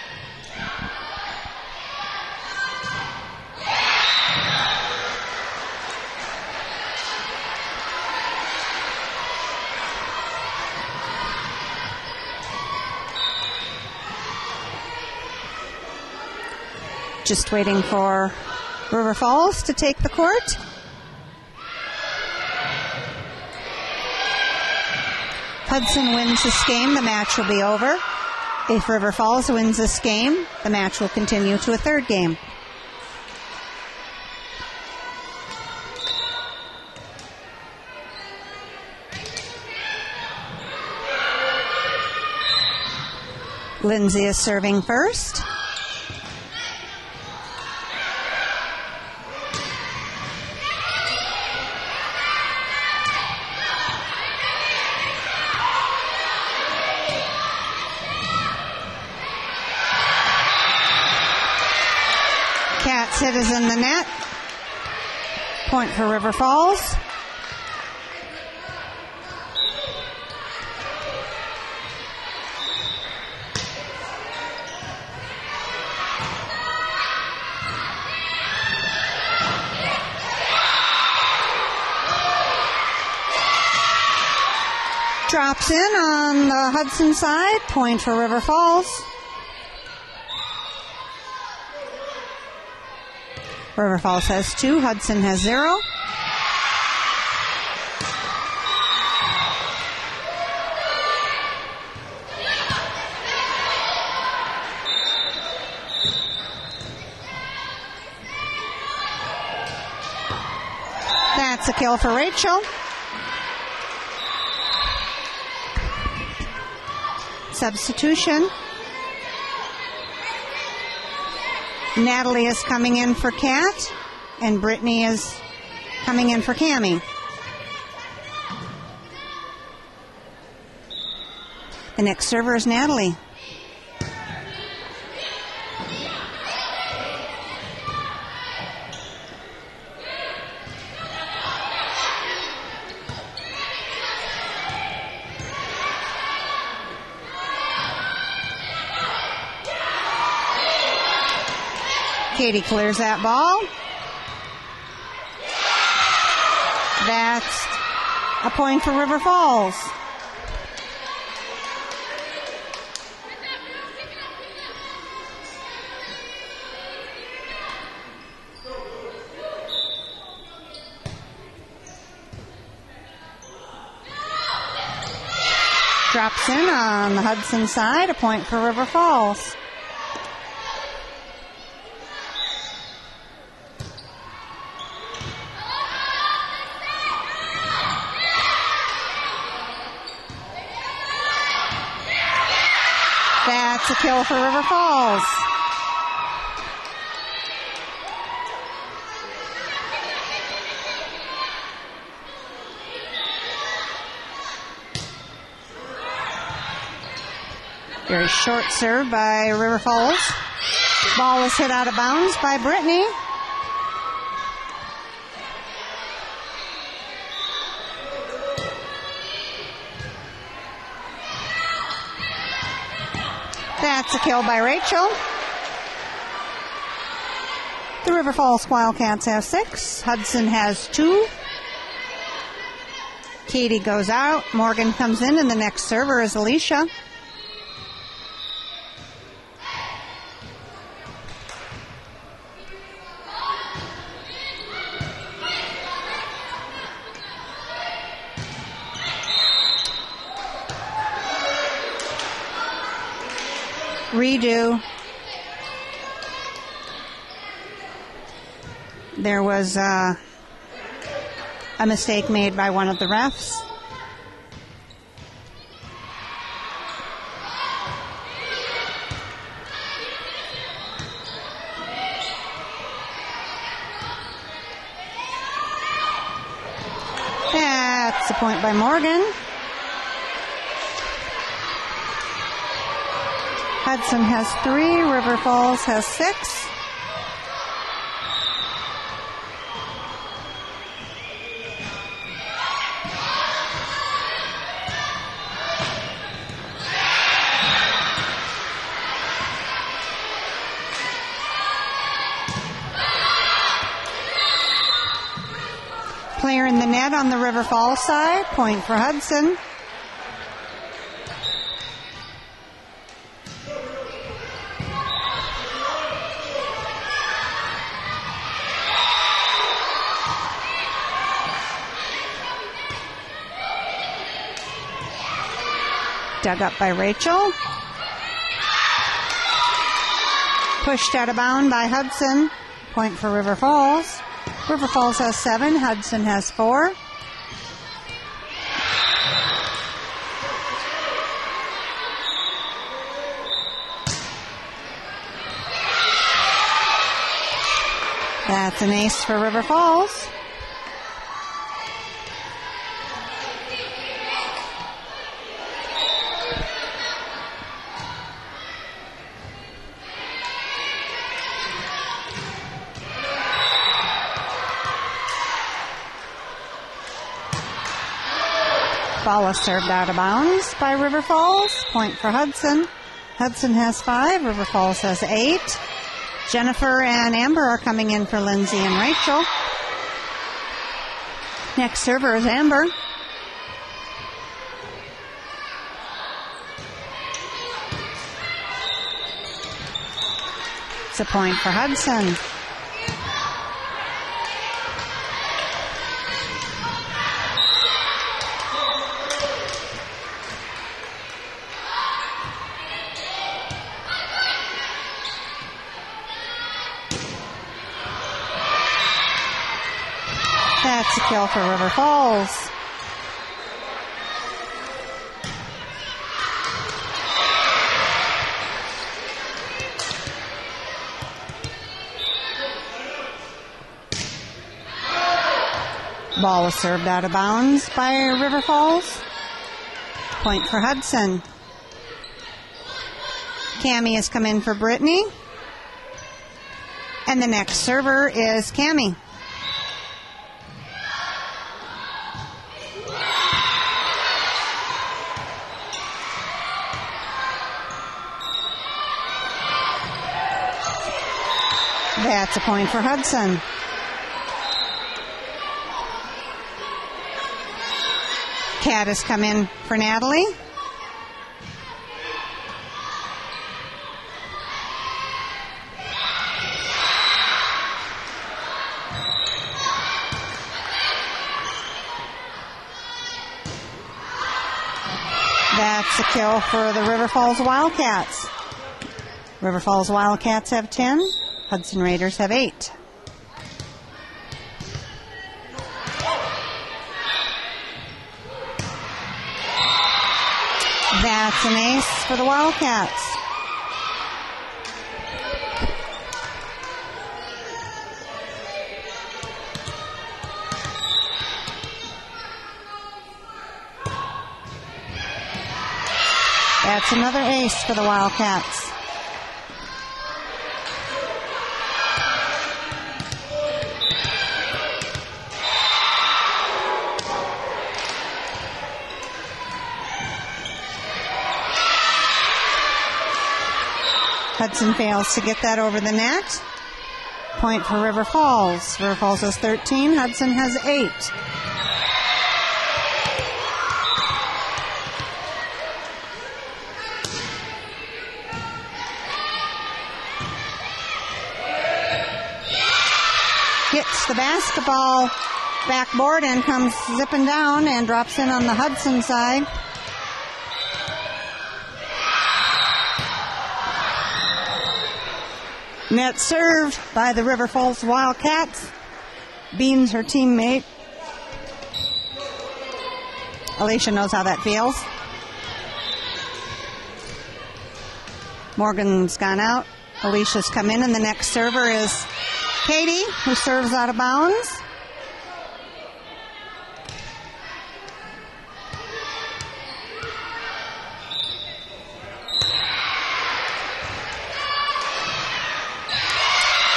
Just waiting for River Falls to take the court. Hudson wins this game, the match will be over. If River Falls wins this game, the match will continue to a third game. Lindsay is serving first. Hit is in the net. Point for River Falls. Drops in on the Hudson side. Point for River Falls. River Falls has 2, Hudson has 0. That's a kill for Rachel. Substitution. Natalie is coming in for Kat, and Brittany is coming in for Cammie. The next server is Natalie. Katie clears that ball. That's a point for River Falls. Drops in on the Hudson side, a point for River Falls. That's a kill for River Falls. Very short serve by River Falls. Ball is hit out of bounds by Brittany. That's a kill by Rachel. The River Falls Wildcats have 6. Hudson has 2. Katie goes out. Morgan comes in, and the next server is Alicia. Redo. There was a mistake made by one of the refs. That's a point by Morgan. Hudson has 3, River Falls has 6. Player in the net on the River Falls side, point for Hudson. Dug up by Rachel. Pushed out of bound by Hudson. Point for River Falls. River Falls has 7. Hudson has 4. That's an ace for River Falls. Ball is served out of bounds by River Falls. Point for Hudson. Hudson has 5. River Falls has 8. Jennifer and Amber are coming in for Lindsay and Rachel. Next server is Amber. It's a point for Hudson. That's a kill for River Falls. Ball is served out of bounds by River Falls. Point for Hudson. Cammie has come in for Brittany. And the next server is Cammie. That's a point for Hudson. Kat has come in for Natalie. That's a kill for the River Falls Wildcats. River Falls Wildcats have 10. Hudson Raiders have 8. That's an ace for the Wildcats. That's another ace for the Wildcats. Hudson fails to get that over the net. Point for River Falls. River Falls has 13. Hudson has 8. Hits the basketball backboard and comes zipping down and drops in on the Hudson side. Net served by the River Falls Wildcats. Beans her teammate. Alicia knows how that feels. Morgan's gone out. Alicia's come in, and the next server is Katie, who serves out of bounds.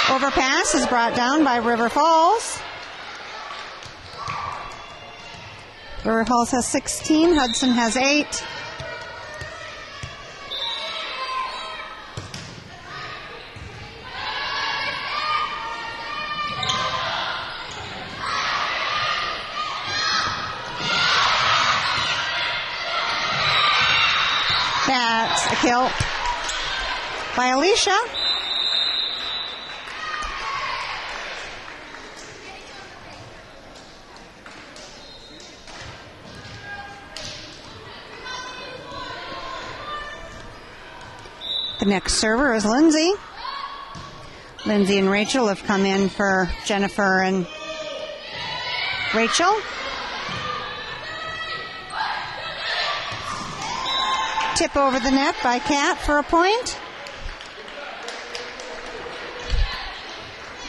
Overpass is brought down by River Falls. River Falls has 16. Hudson has 8. That's a kill by Alicia. The next server is Lindsay. Lindsay and Rachel have come in for Jennifer and Rachel. Tip over the net by Kat for a point.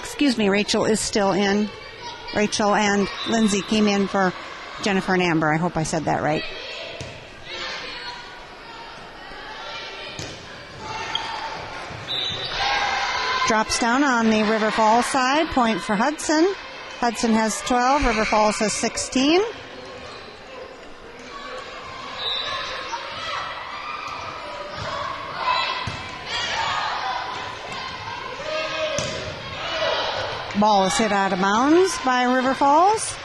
Excuse me, Rachel is still in. Rachel and Lindsay came in for Jennifer and Amber. I hope I said that right. Drops down on the River Falls side. Point for Hudson. Hudson has 12. River Falls has 16. Ball is hit out of bounds by River Falls.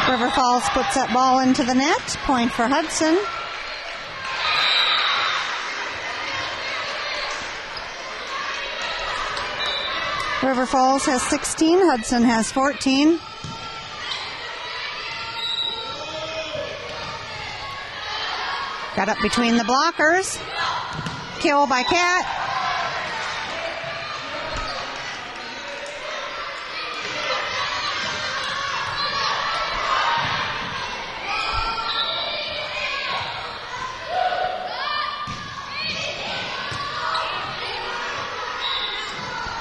River Falls puts that ball into the net. Point for Hudson. River Falls has 16. Hudson has 14. Got up between the blockers. Kill by Kat.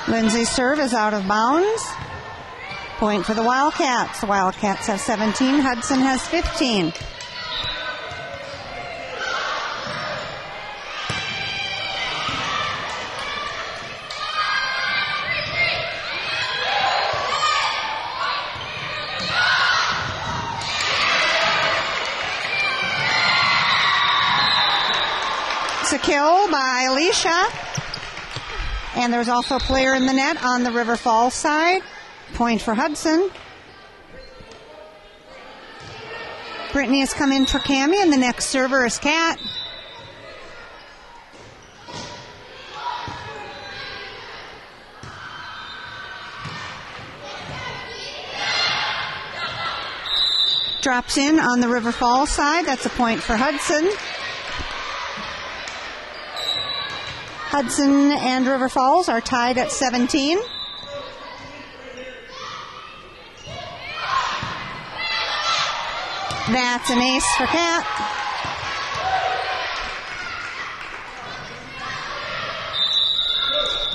Lindsay's serve is out of bounds. Point for the Wildcats. The Wildcats have 17. Hudson has 15. It's a kill by Alicia. And there's also a player in the net on the River Falls side. Point for Hudson. Brittany has come in for Cammie, and the next server is Kat. Drops in on the River Falls side. That's a point for Hudson. Hudson and River Falls are tied at 17. That's an ace for Cat.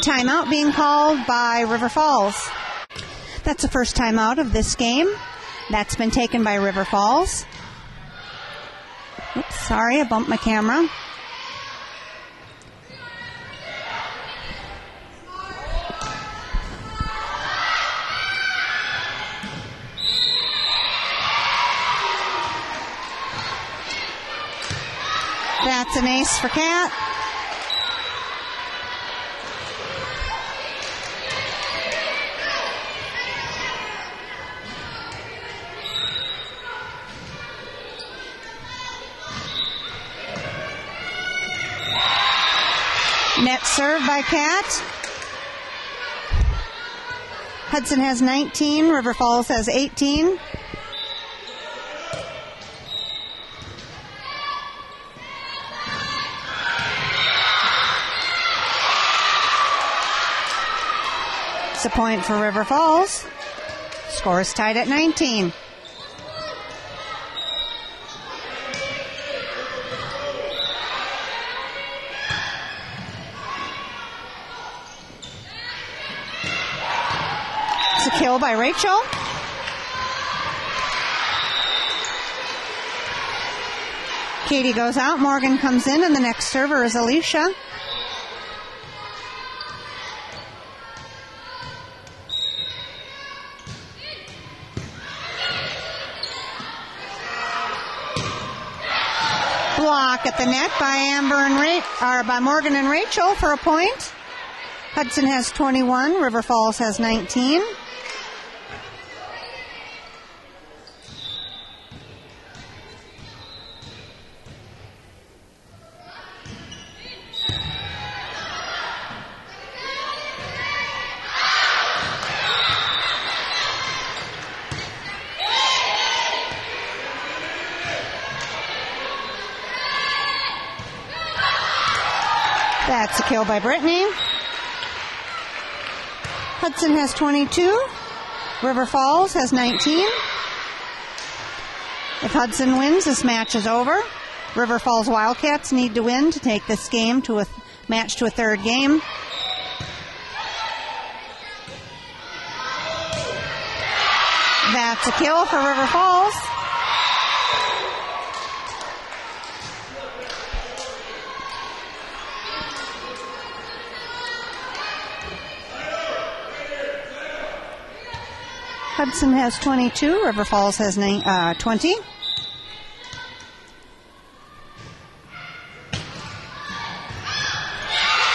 Timeout being called by River Falls. That's the first timeout of this game. That's been taken by River Falls. Oops, sorry, I bumped my camera. That's an ace for Cat. Net serve by Cat. Hudson has 19, River Falls has 18. It's a point for River Falls. Score is tied at 19. It's a kill by Rachel. Katie goes out, Morgan comes in, and the next server is Alicia. Block at the net by by Morgan and Rachel for a point. Hudson has 21, River Falls has 19. That's a kill by Brittany. Hudson has 22. River Falls has 19. If Hudson wins, this match is over. River Falls Wildcats need to win to take this game to a match to a third game. That's a kill for River Falls. Hudson has 22. River Falls has 20.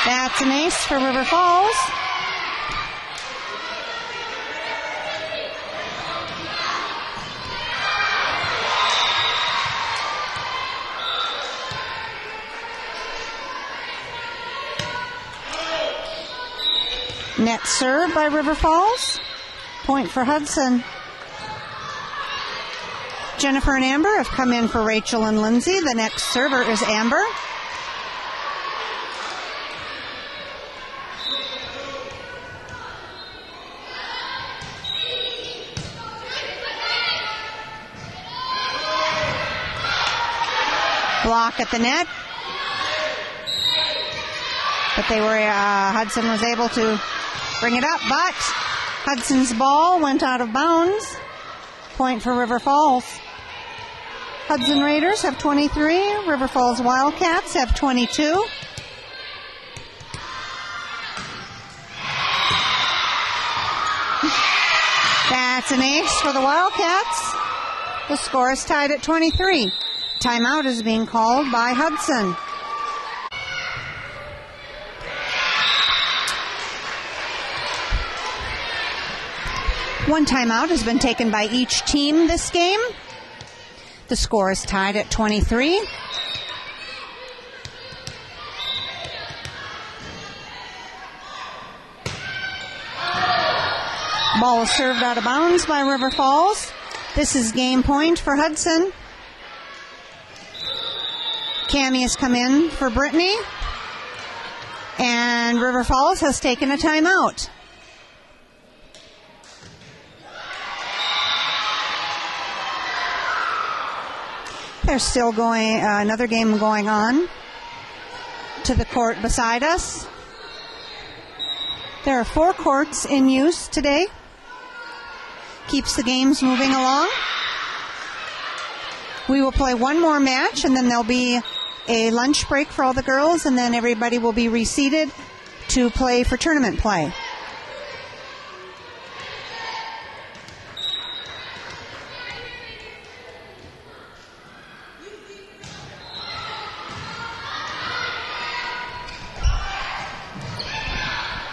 That's an ace for River Falls. Net serve by River Falls. Point for Hudson. Jennifer and Amber have come in for Rachel and Lindsay. The next server is Amber. Block at the net. But Hudson was able to bring it up, but Hudson's ball went out of bounds. Point for River Falls. Hudson Raiders have 23. River Falls Wildcats have 22. That's an ace for the Wildcats. The score is tied at 23. Timeout is being called by Hudson. One timeout has been taken by each team this game. The score is tied at 23. Ball is served out of bounds by River Falls. This is game point for Hudson. Cammie has come in for Brittany. And River Falls has taken a timeout. There's still another game going on to the court beside us. There are 4 courts in use today. Keeps the games moving along. We will play one more match, and then there'll be a lunch break for all the girls, and then everybody will be reseated to play for tournament play.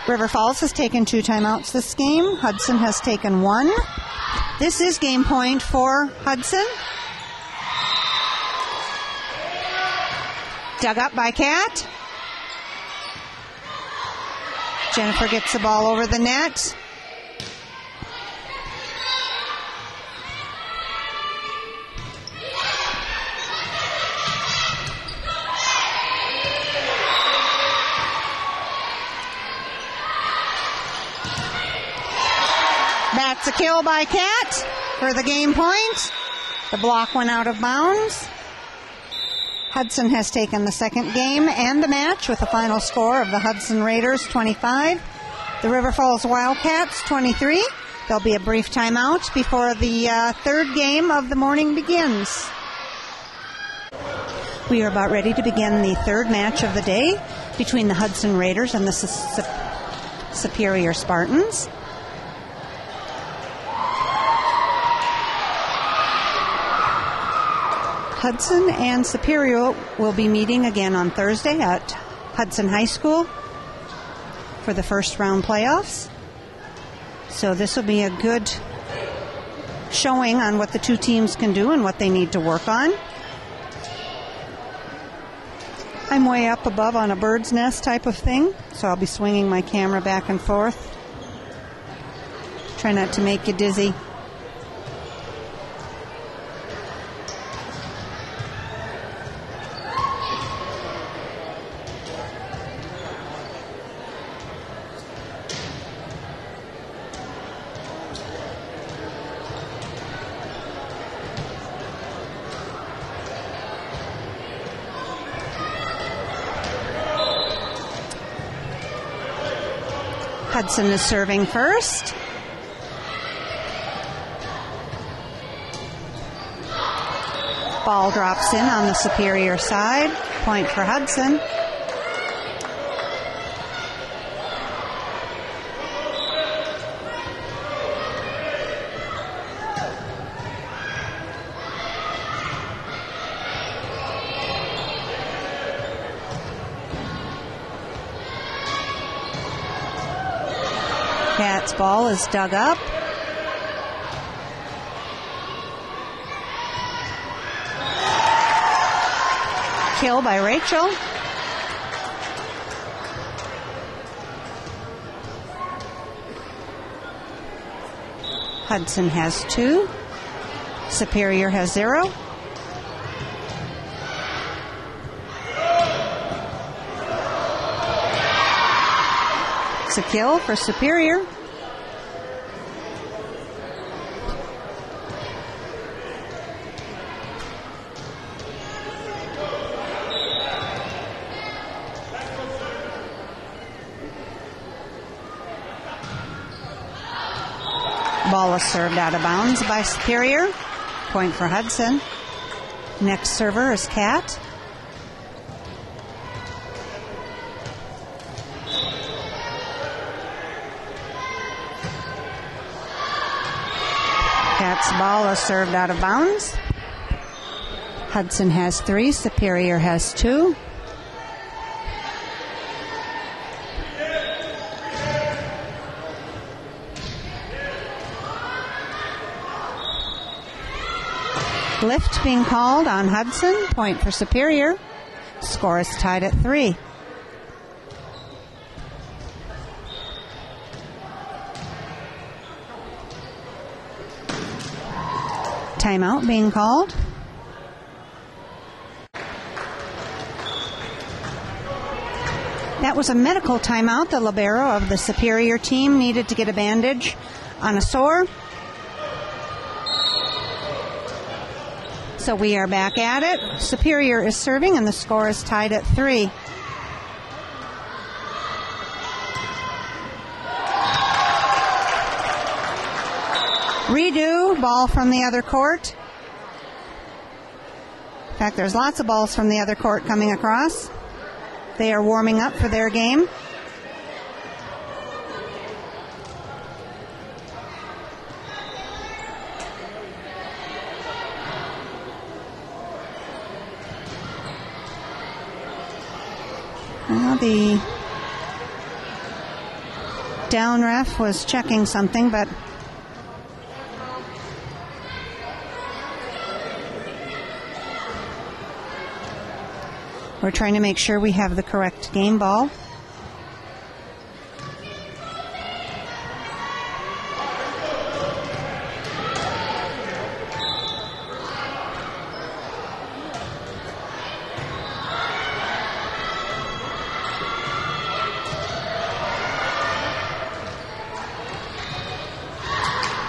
River Falls has taken 2 timeouts this game. Hudson has taken 1. This is game point for Hudson. Dug up by Kat. Jennifer gets the ball over the net. That's a kill by Kat for the game point. The block went out of bounds. Hudson has taken the second game and the match with a final score of the Hudson Raiders 25, the River Falls Wildcats 23. There'll be a brief timeout before the third game of the morning begins. We are about ready to begin the third match of the day between the Hudson Raiders and the Superior Spartans. Hudson and Superior will be meeting again on Thursday at Hudson High School for the first round playoffs. So this will be a good showing on what the two teams can do and what they need to work on. I'm way up above on a bird's nest type of thing, so I'll be swinging my camera back and forth. Try not to make you dizzy. Hudson is serving first. Ball drops in on the Superior side. Point for Hudson. Kat's ball is dug up. Kill by Rachel. Hudson has 2. Superior has 0. It's a kill for Superior. Ball is served out of bounds by Superior. Point for Hudson. Next server is Kat. Kat's ball is served out of bounds. Hudson has 3. Superior has 2. Lift being called on Hudson. Point for Superior. Score is tied at 3. Timeout being called. That was a medical timeout. The libero of the Superior team needed to get a bandage on a sore. So we are back at it. Superior is serving, and the score is tied at 3. Redo, ball from the other court. In fact, there's lots of balls from the other court coming across. They are warming up for their game. Well, the down ref was checking something, but we're trying to make sure we have the correct game ball.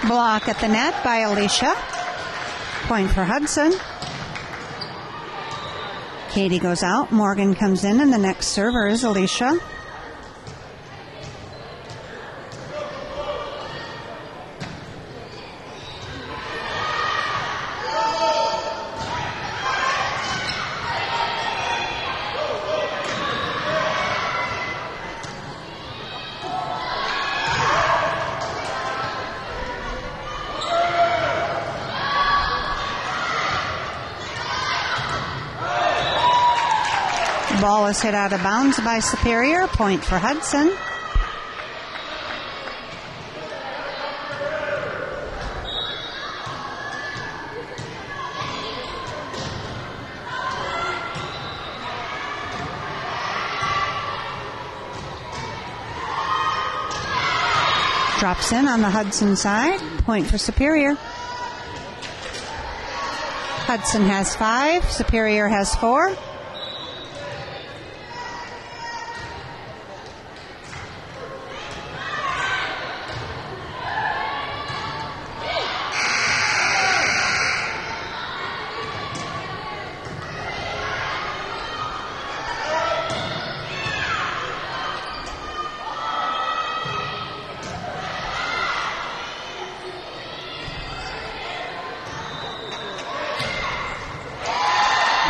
Block at the net by Alicia. Point for Hudson. Katie goes out. Morgan comes in, and the next server is Alicia. Ball is hit out of bounds by Superior. Point for Hudson. Drops in on the Hudson side. Point for Superior. Hudson has 5. Superior has 4.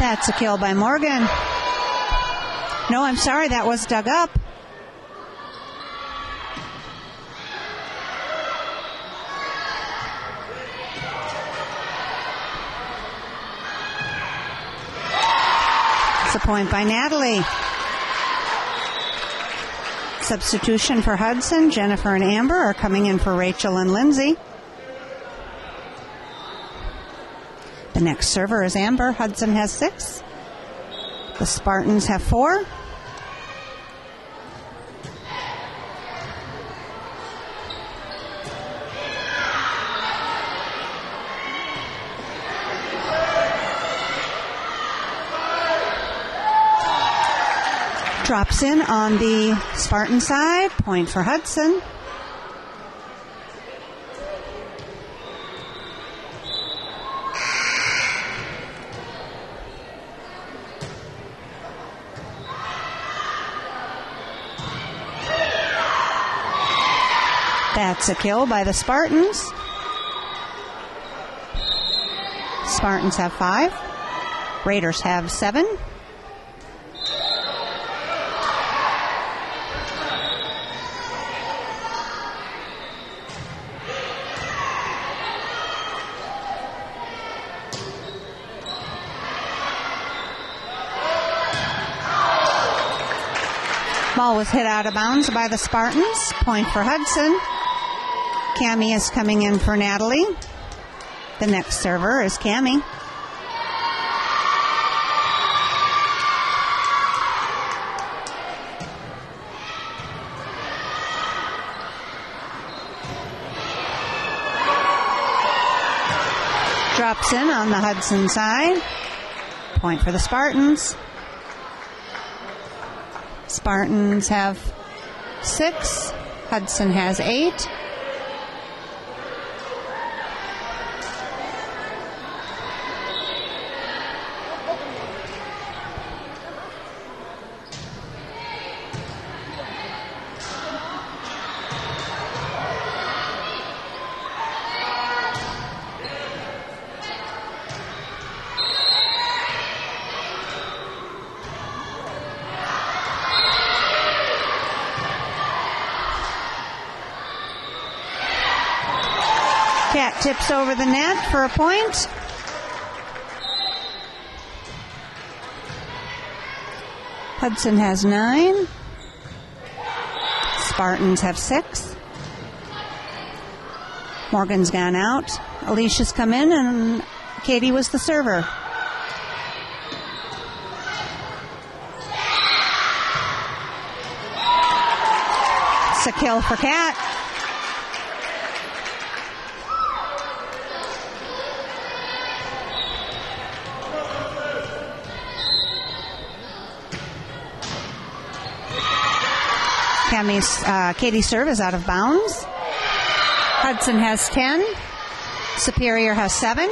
That's a kill by Morgan. No, I'm sorry, that was dug up. It's a point by Natalie. Substitution for Hudson. Jennifer and Amber are coming in for Rachel and Lindsay. The next server is Amber. Hudson has 6. The Spartans have 4. Drops in on the Spartan side. Point for Hudson. That's a kill by the Spartans. Spartans have 5. Raiders have 7. Ball was hit out of bounds by the Spartans. Point for Hudson. Cammie is coming in for Natalie. The next server is Cammie. Drops in on the Hudson side. Point for the Spartans. Spartans have 6. Hudson has 8. Cat tips over the net for a point. Hudson has 9. Spartans have 6. Morgan's gone out. Alicia's come in, and Katie was the server. It's a kill for Cat. Katie's serve is out of bounds. Hudson has 10. Superior has 7.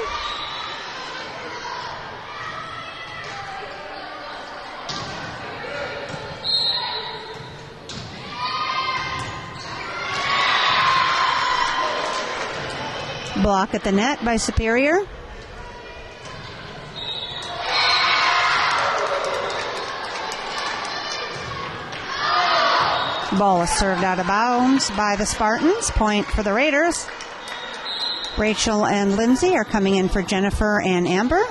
Block at the net by Superior. Ball is served out of bounds by the Spartans. Point for the Raiders. Rachel and Lindsay are coming in for Jennifer and Amber.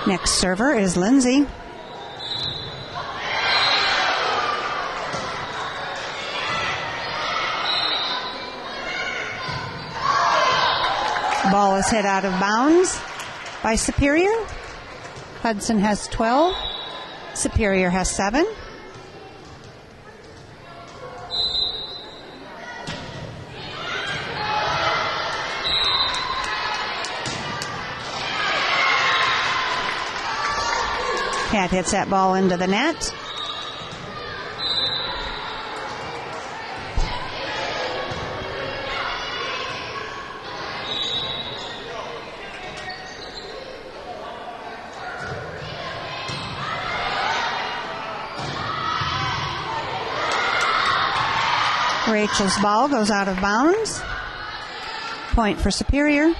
Next server is Lindsay. Ball is hit out of bounds by Superior. Hudson has 12. Superior has 7. Cat hits that ball into the net. Rachel's ball goes out of bounds. Point for Superior.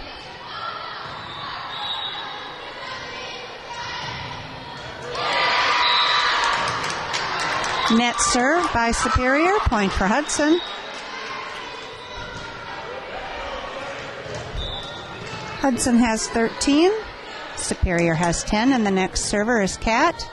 Net serve by Superior. Point for Hudson. Hudson has 13. Superior has 10, and the next server is Cat.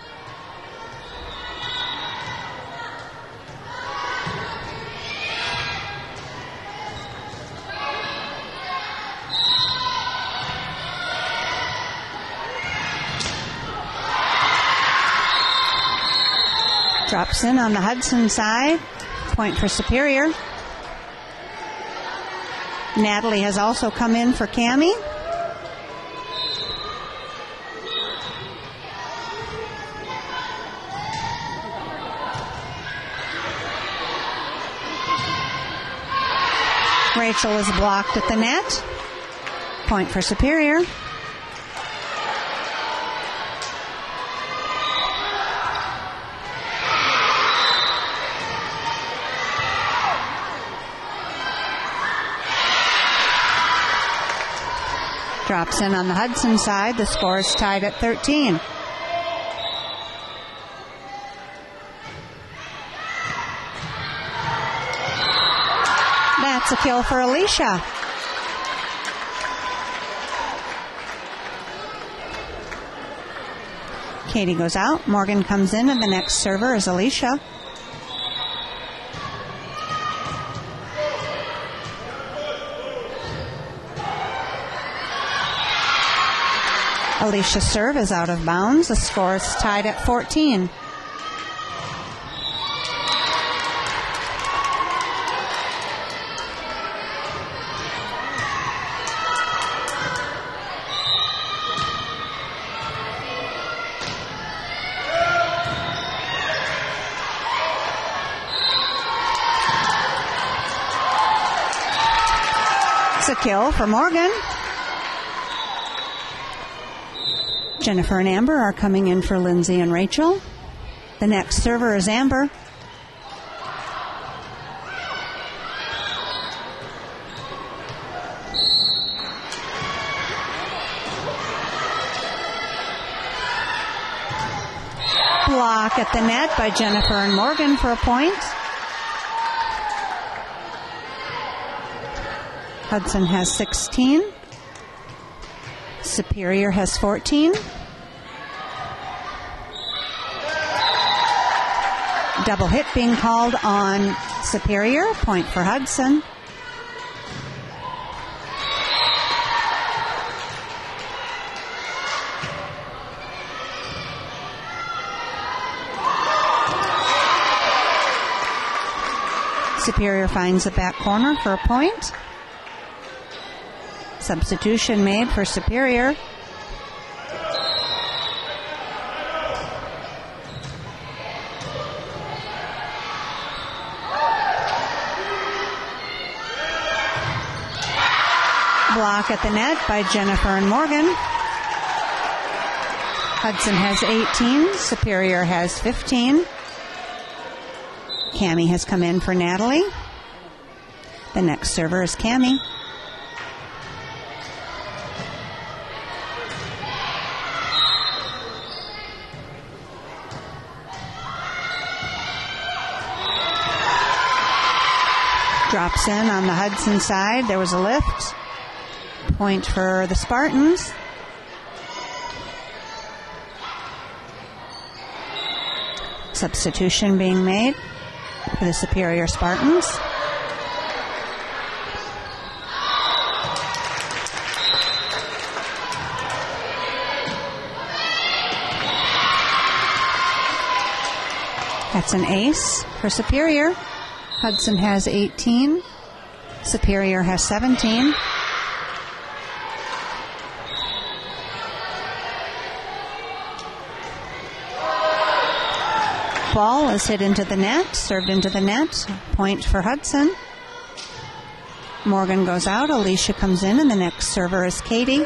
Drops in on the Hudson side. Point for Superior. Natalie has also come in for Cammie. Rachel is blocked at the net. Point for Superior. Drops in on the Hudson side. The score is tied at 13. That's a kill for Alicia. Katie goes out. Morgan comes in, and the next server is Alicia. Alicia's serve is out of bounds. The score is tied at 14. That's a kill for Morgan. Jennifer and Amber are coming in for Lindsay and Rachel. The next server is Amber. Block at the net by Jennifer and Morgan for a point. Hudson has 16. Superior has 14. Double hit being called on Superior. Point for Hudson. Superior finds the back corner for a point. Substitution made for Superior. Block at the net by Jennifer and Morgan. Hudson has 18. Superior has 15. Cammie has come in for Natalie. The next server is Cammie. Drops in on the Hudson side. There was a lift. Point for the Spartans. Substitution being made for the Superior Spartans. That's an ace for Superior. Hudson has 18. Superior has 17. Ball is hit into the net, served into the net. Point for Hudson. Morgan goes out. Alicia comes in, and the next server is Katie.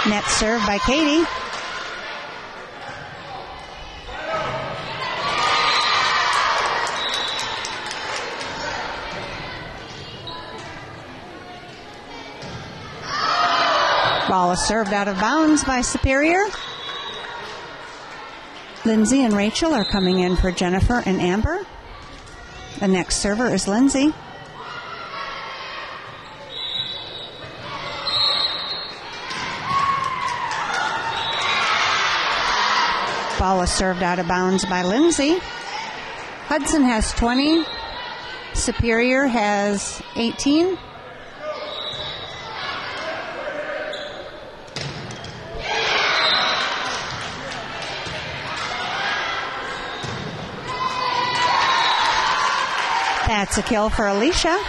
Net served by Katie. Ball is served out of bounds by Superior. Lindsay and Rachel are coming in for Jennifer and Amber. The next server is Lindsay. Ball is served out of bounds by Lindsay. Hudson has 20. Superior has 18. That's a kill for Alicia.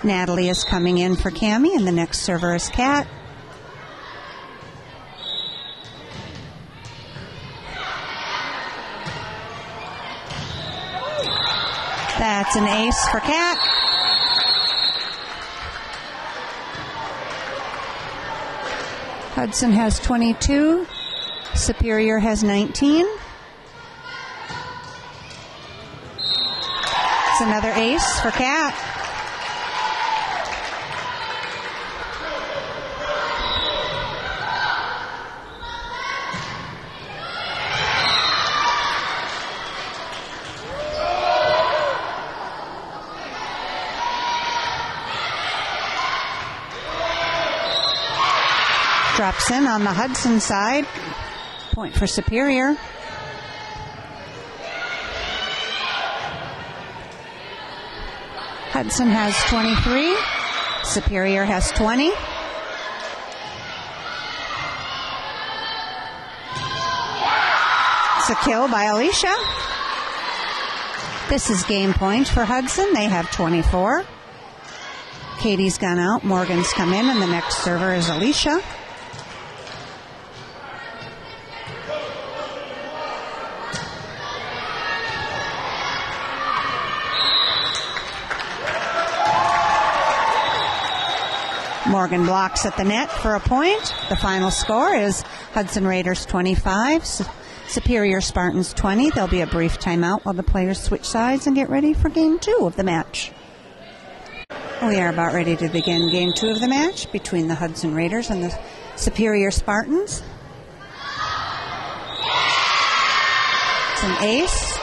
Natalie is coming in for Cammie, and the next server is Kat. That's an ace for Kat. Hudson has 22. Superior has 19. It's another ace for Kat. Drops in on the Hudson side. Point for Superior. Hudson has 23. Superior has 20. It's a kill by Alicia. This is game point for Hudson. They have 24. Katie's gone out. Morgan's come in, and the next server is Alicia. Morgan blocks at the net for a point. The final score is Hudson Raiders 25, Superior Spartans 20. There'll be a brief timeout while the players switch sides and get ready for game 2 of the match. We are about ready to begin game 2 of the match between the Hudson Raiders and the Superior Spartans. It's an ace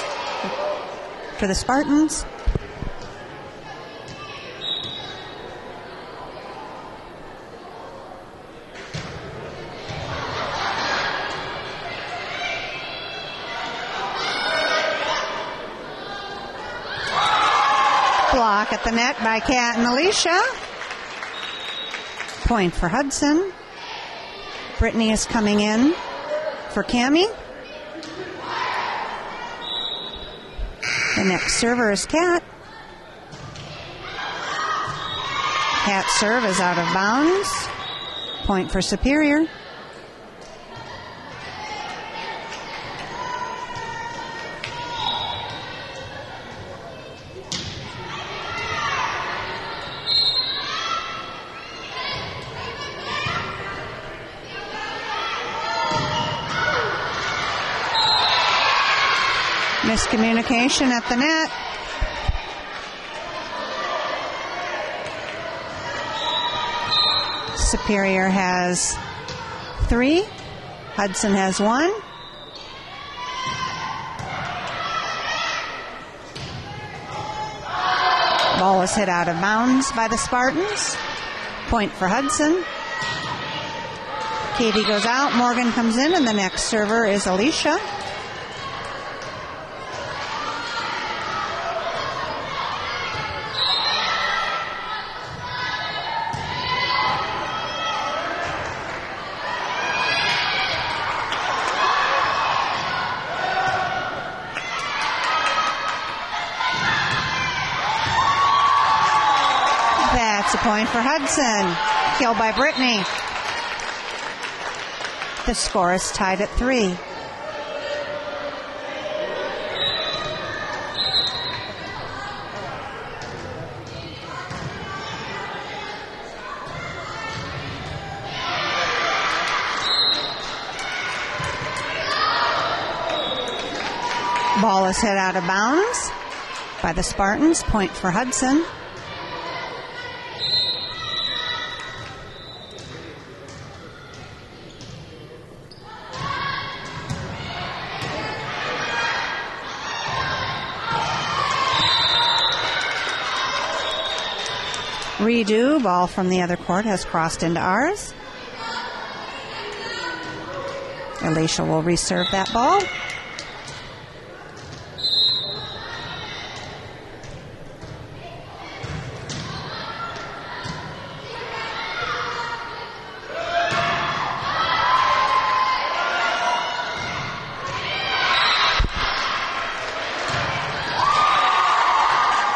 for the Spartans. Block at the net by Kat and Alicia. Point for Hudson. Brittany is coming in for Cammie. The next server is Kat. Kat's serve is out of bounds. Point for Superior. Miscommunication at the net. Superior has 3. Hudson has 1. Ball is hit out of bounds by the Spartans. Point for Hudson. Katie goes out. Morgan comes in, and the next server is Alicia. That's a point for Hudson. Kill by Brittany. The score is tied at 3. Ball is hit out of bounds by the Spartans. Point for Hudson. Redo, ball from the other court has crossed into ours. Alicia will reserve that ball.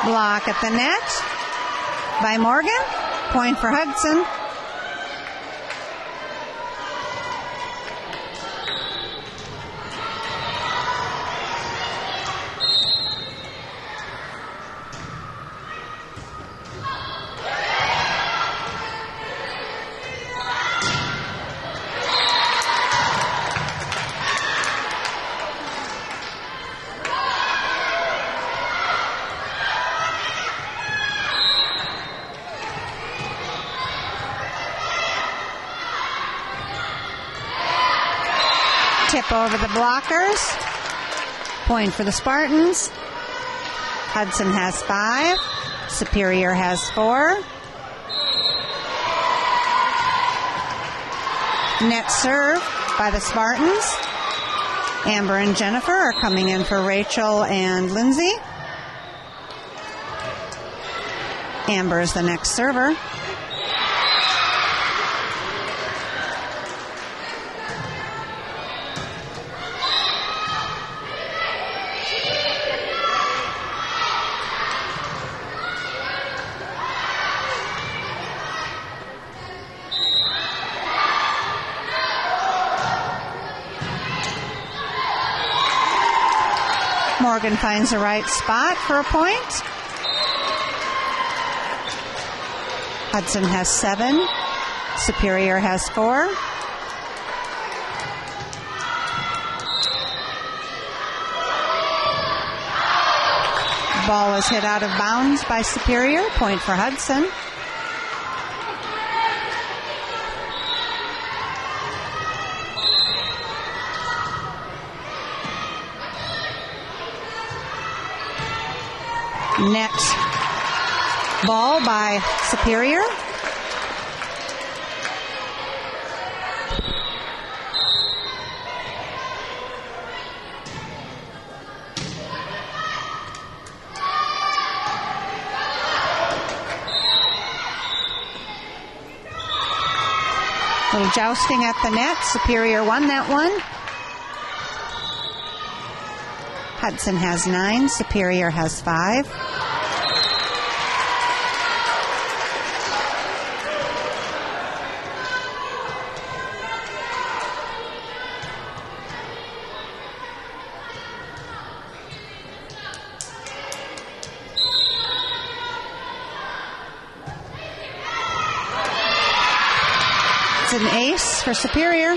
Block at the net by Morgan. Point for Hudson. Tip over the blockers. Point for the Spartans. Hudson has 5. Superior has 4. Net serve by the Spartans. Amber and Jennifer are coming in for Rachel and Lindsay. Amber is the next server. Morgan finds the right spot for a point. Hudson has 7. Superior has 4. Ball is hit out of bounds by Superior. Point for Hudson. Net ball by Superior. Little jousting at the net. Superior won that one. Hudson has 9. Superior has 5. It's an ace for Superior.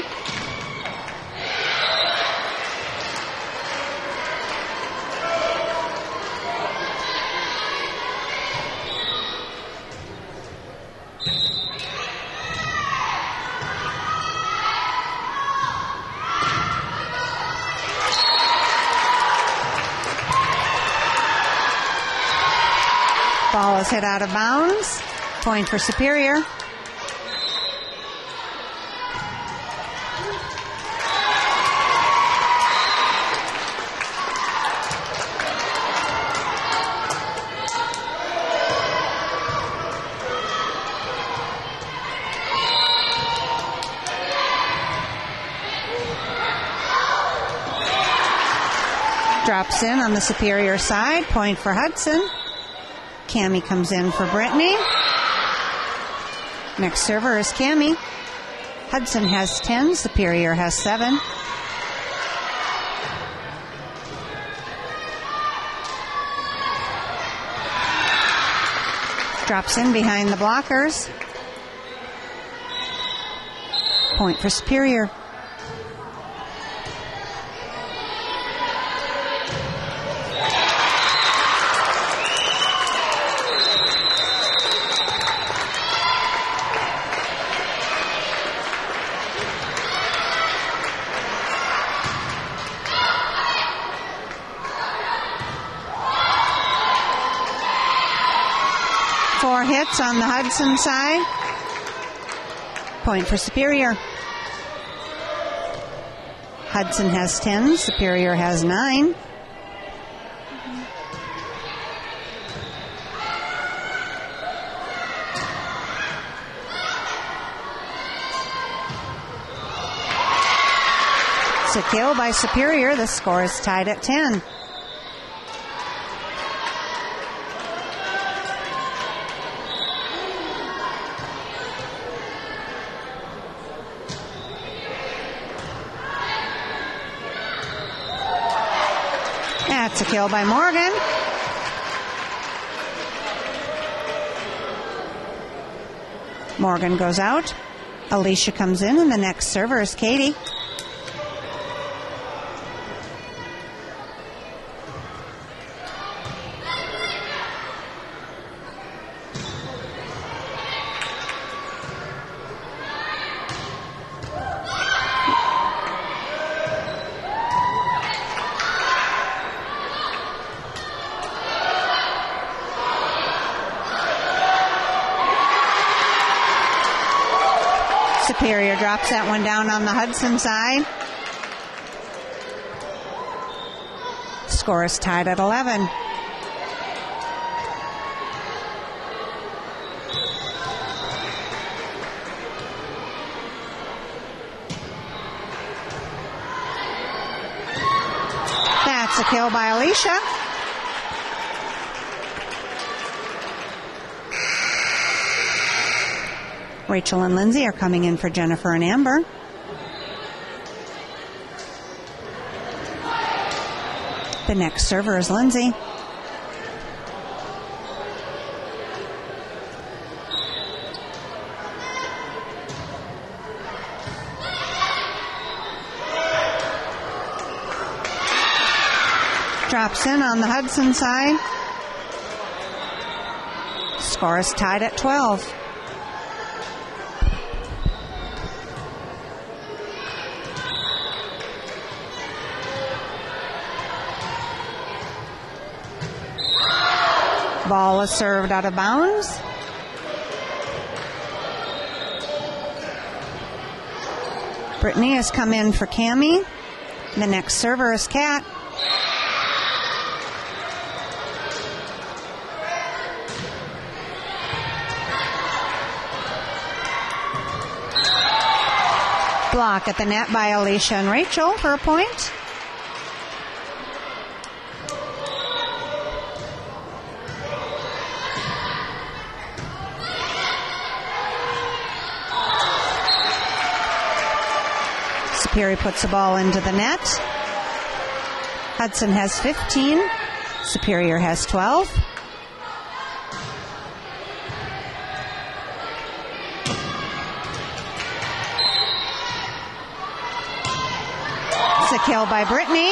Ball is hit out of bounds. Point for Superior. Drops in on the Superior side. Point for Hudson. Cammie comes in for Brittany. Next server is Cammie. Hudson has 10. Superior has 7. Drops in behind the blockers. Point for Superior. Four hits on the Hudson side. Point for Superior. Hudson has 10. Superior has 9. It's a kill by Superior. The score is tied at 10. That's a kill by Morgan. Morgan goes out. Alicia comes in, and the next server is Katie. Superior drops that one down on the Hudson side. Score is tied at 11. That's a kill by Alicia. Rachel and Lindsay are coming in for Jennifer and Amber. The next server is Lindsay. Drops in on the Hudson side. Score is tied at 12. Ball is served out of bounds. Brittany has come in for Cammie. The next server is Kat. Block at the net by Alicia and Rachel for a point. Superior puts the ball into the net. Hudson has 15. Superior has 12. It's a kill by Brittany.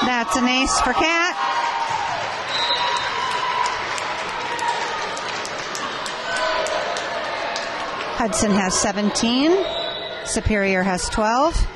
That's an ace for Kat. Hudson has 17. Superior has 12.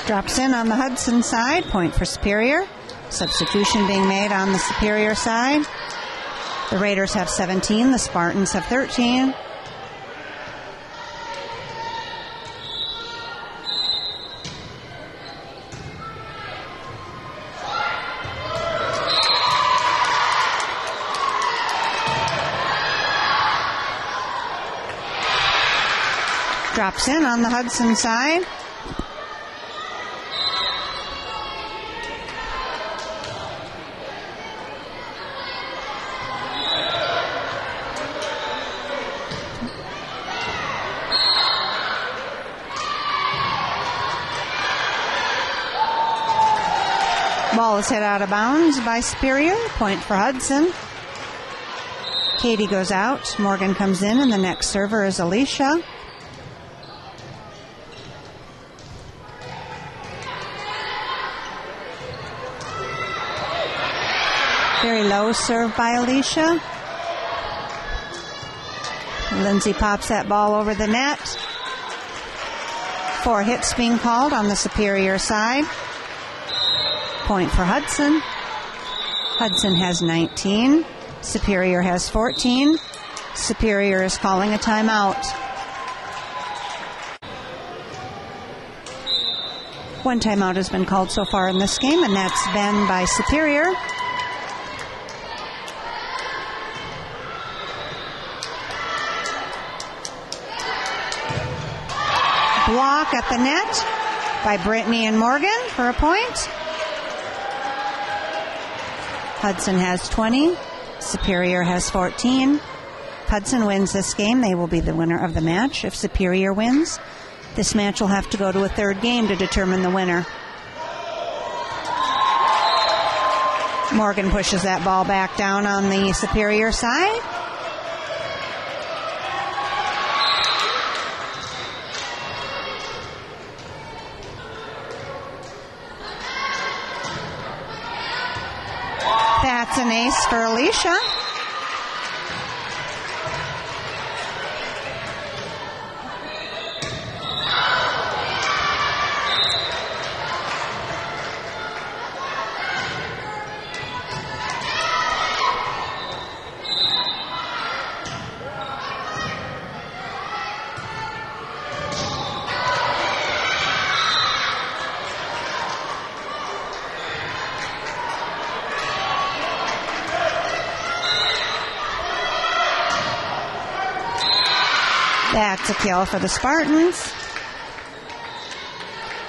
Drops in on the Hudson side. Point for Superior. Substitution being made on the Superior side. The Raiders have 17. The Spartans have 13. Drops in on the Hudson side. Ball is hit out of bounds by Superior. Point for Hudson. Katie goes out. Morgan comes in, and the next server is Alicia. Very low serve by Alicia. Lindsay pops that ball over the net. 4 hits being called on the Superior side. Point for Hudson. Hudson has 19. Superior has 14. Superior is calling a timeout. One timeout has been called so far in this game, and that's been by Superior. Block at the net by Brittany and Morgan for a point. Hudson has 20. Superior has 14. Hudson wins this game. They will be the winner of the match. If Superior wins, this match will have to go to a third game to determine the winner. Morgan pushes that ball back down on the Superior side. That's an ace for Alicia. That's a kill for the Spartans.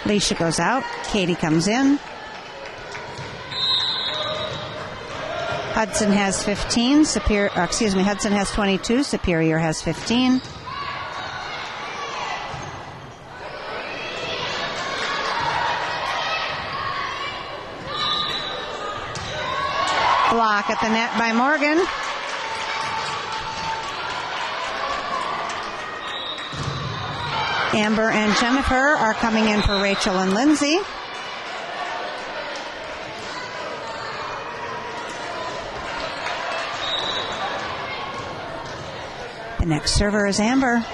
Alicia goes out. Katie comes in. Hudson has 15. Hudson has 22. Superior has 15. Block at the net by Morgan. Amber and Jennifer are coming in for Rachel and Lindsay. The next server is Amber.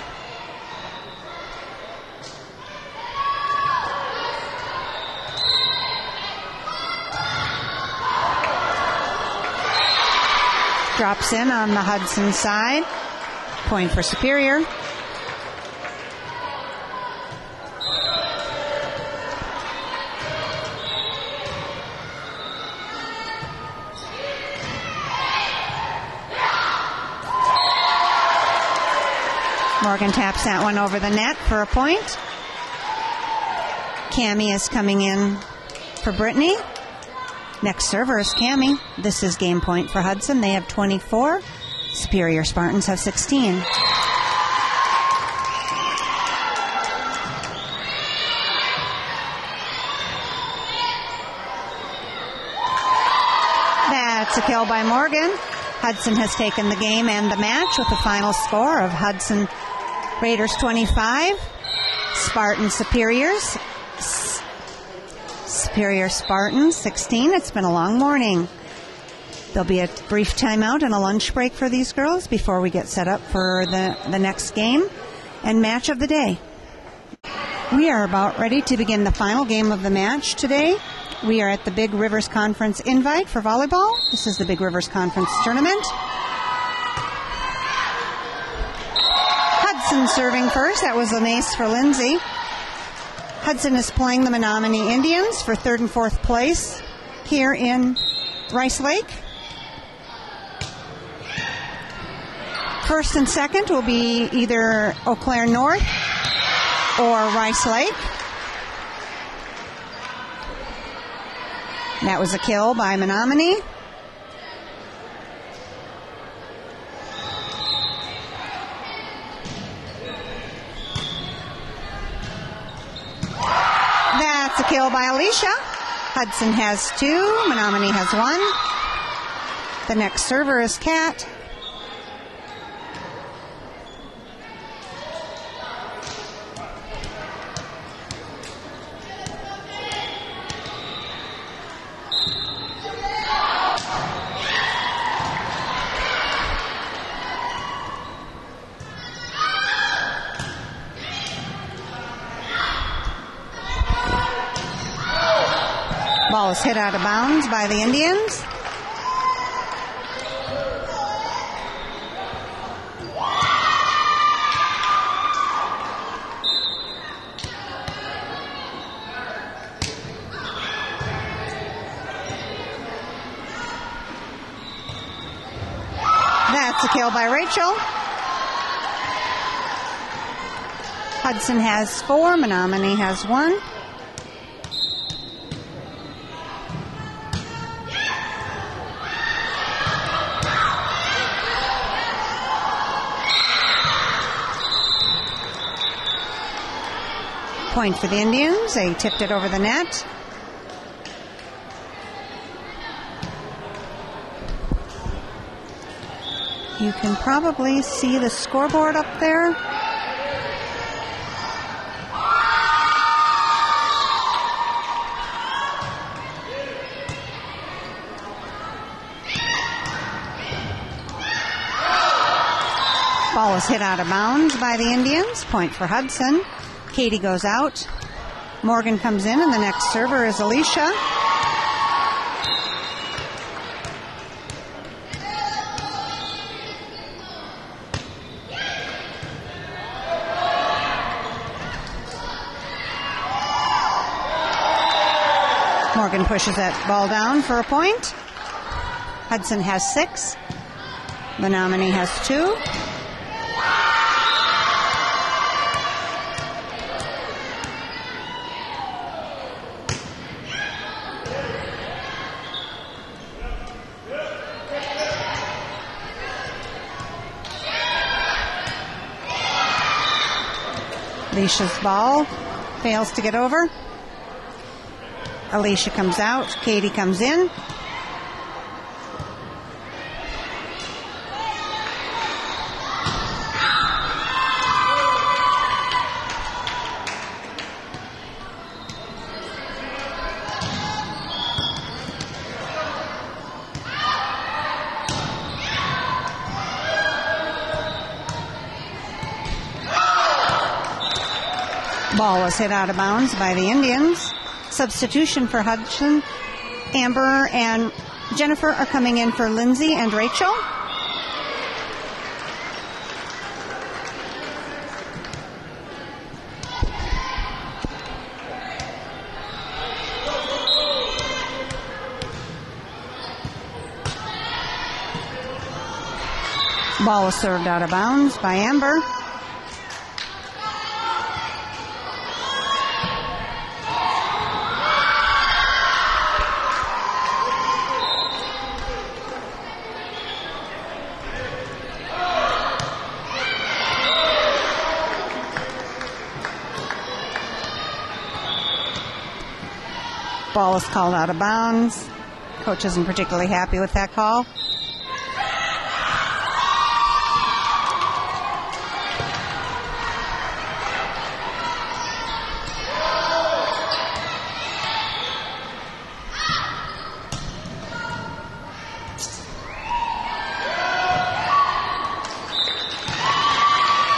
Drops in on the Hudson side. Point for Superior. Morgan taps that one over the net for a point. Cammie is coming in for Brittany. Next server is Cammie. This is game point for Hudson. They have 24. Superior Spartans have 16. That's a kill by Morgan. Hudson has taken the game and the match with the final score of Hudson Raiders 25, Spartan Superiors. Superior Spartans 16. It's been a long morning. There'll be a brief timeout and a lunch break for these girls before we get set up for the next game and match of the day. We are about ready to begin the final game of the match today. We are at the Big Rivers Conference invite for volleyball. This is the Big Rivers Conference tournament. Hudson serving first. That was an ace for Lindsay. Hudson is playing the Menominee Indians for third and fourth place here in Rice Lake. First and second will be either Eau Claire North or Rice Lake. That was a kill by Menominee. That's a kill by Alicia. Hudson has 2. Menominee has 1. The next server is Kat. Ball is hit out of bounds by the Indians. That's a kill by Rachel. Hudson has 4. Menominee has 1. Point for the Indians. They tipped it over the net. You can probably see the scoreboard up there. Ball is hit out of bounds by the Indians. Point for Hudson. Katie goes out. Morgan comes in, and the next server is Alicia. Morgan pushes that ball down for a point. Hudson has 6. Menominee has 2. Alicia's ball fails to get over. Alicia comes out. Katie comes in. Ball was hit out of bounds by the Indians. Substitution for Hudson. Amber and Jennifer are coming in for Lindsay and Rachel. Ball was served out of bounds by Amber. Ball is called out of bounds. Coach isn't particularly happy with that call.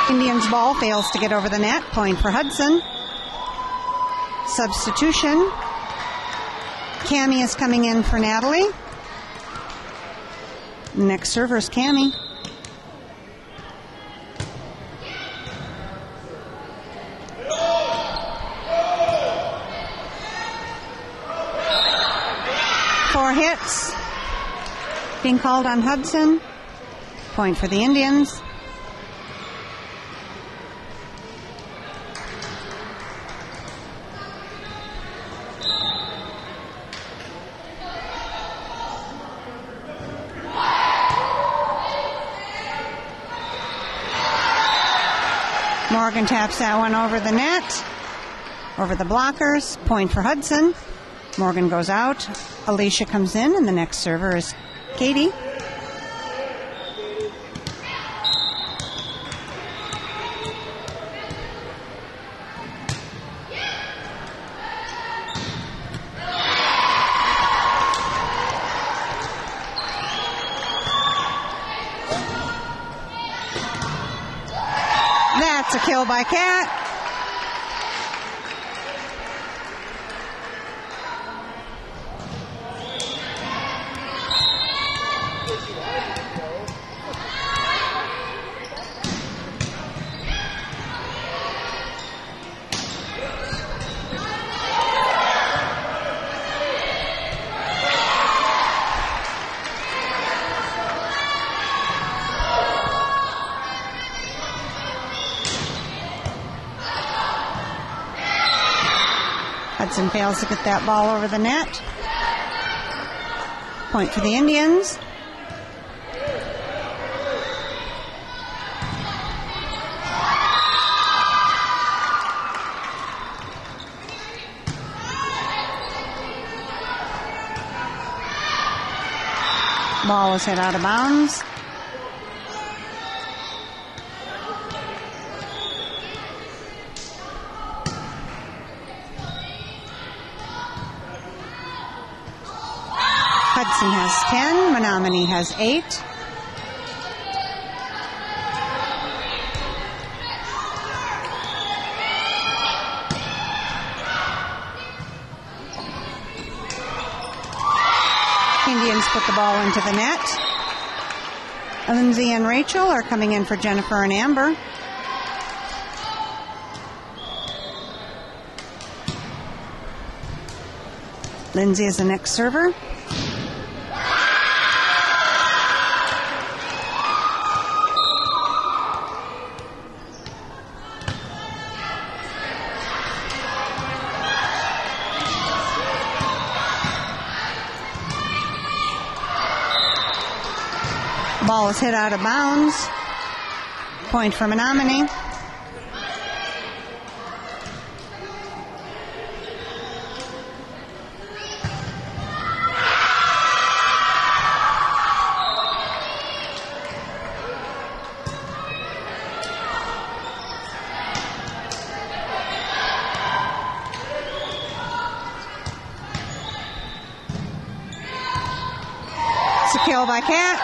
Indians' ball fails to get over the net. Point for Hudson. Substitution. Cammie is coming in for Natalie. Next server is Cammie. Four hits being called on Hudson. Point for the Indians. Morgan taps that one over the net, over the blockers. Point for Hudson. Morgan goes out. Alicia comes in, and the next server is Katie. That's a kill by Cat. Hudson fails to get that ball over the net. Point for the Indians. Ball was hit out of bounds. Hudson has 10. Menominee has 8. Indians put the ball into the net. Lindsay and Rachel are coming in for Jennifer and Amber. Lindsay is the next server. Ball is hit out of bounds. Point for Menominee. It's a kill by Kat.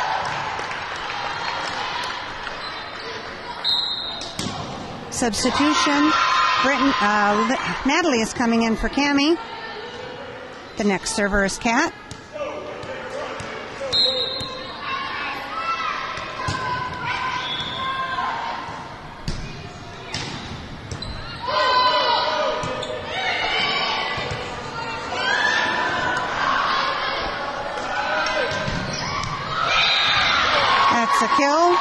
Substitution. Natalie is coming in for Cammie. The next server is Kat. That's a kill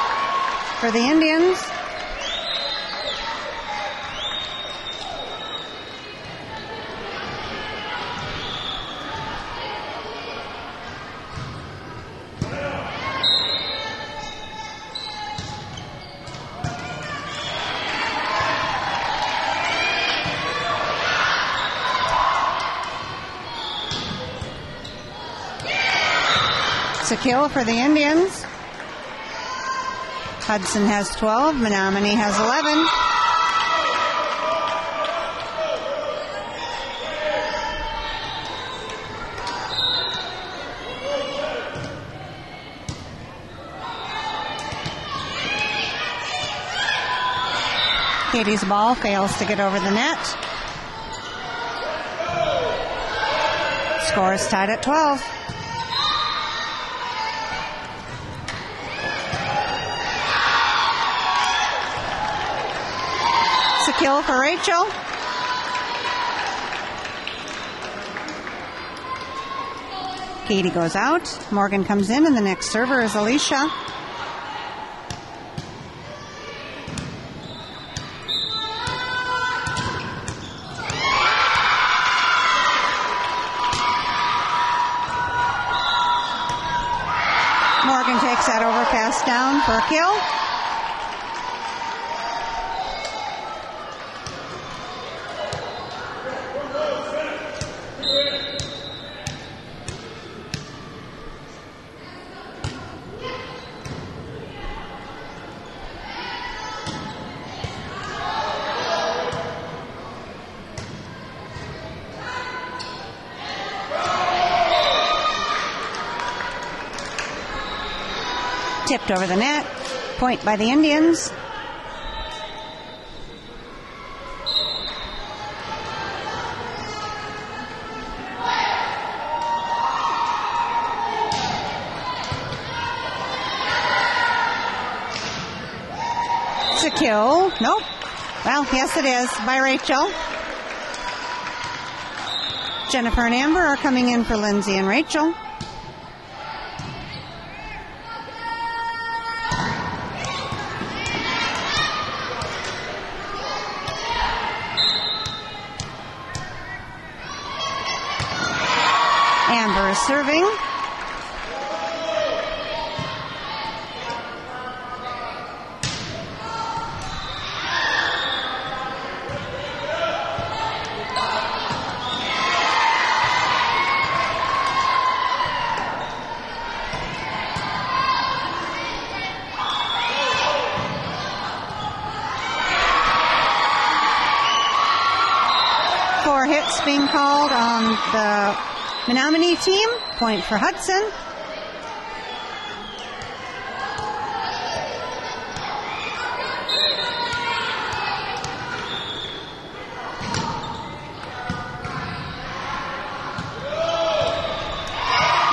for the Indians. It's a kill for the Indians. Hudson has 12. Menominee has 11. Katie's ball fails to get over the net. Score is tied at 12. It's a kill for Rachel. Katie goes out. Morgan comes in, and the next server is Alicia. Morgan takes that overpass down for a kill. Tipped over the net. Point by the Indians. It's a kill. Nope. Well, yes it is, by Rachel. Jennifer and Amber are coming in for Lindsay and Rachel. Amber is serving. Four hits being called on the Menominee team. Point for Hudson.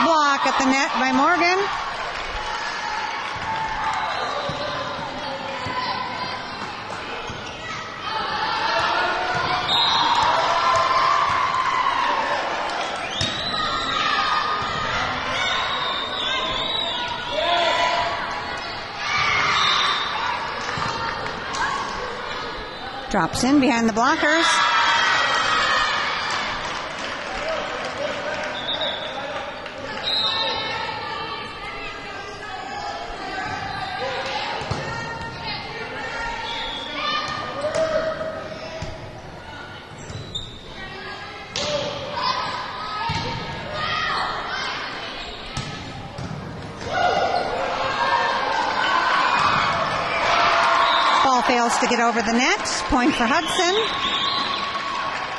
Block at the net by Morgan. Drops in behind the blockers. Ball fails to get over the net. Point for Hudson.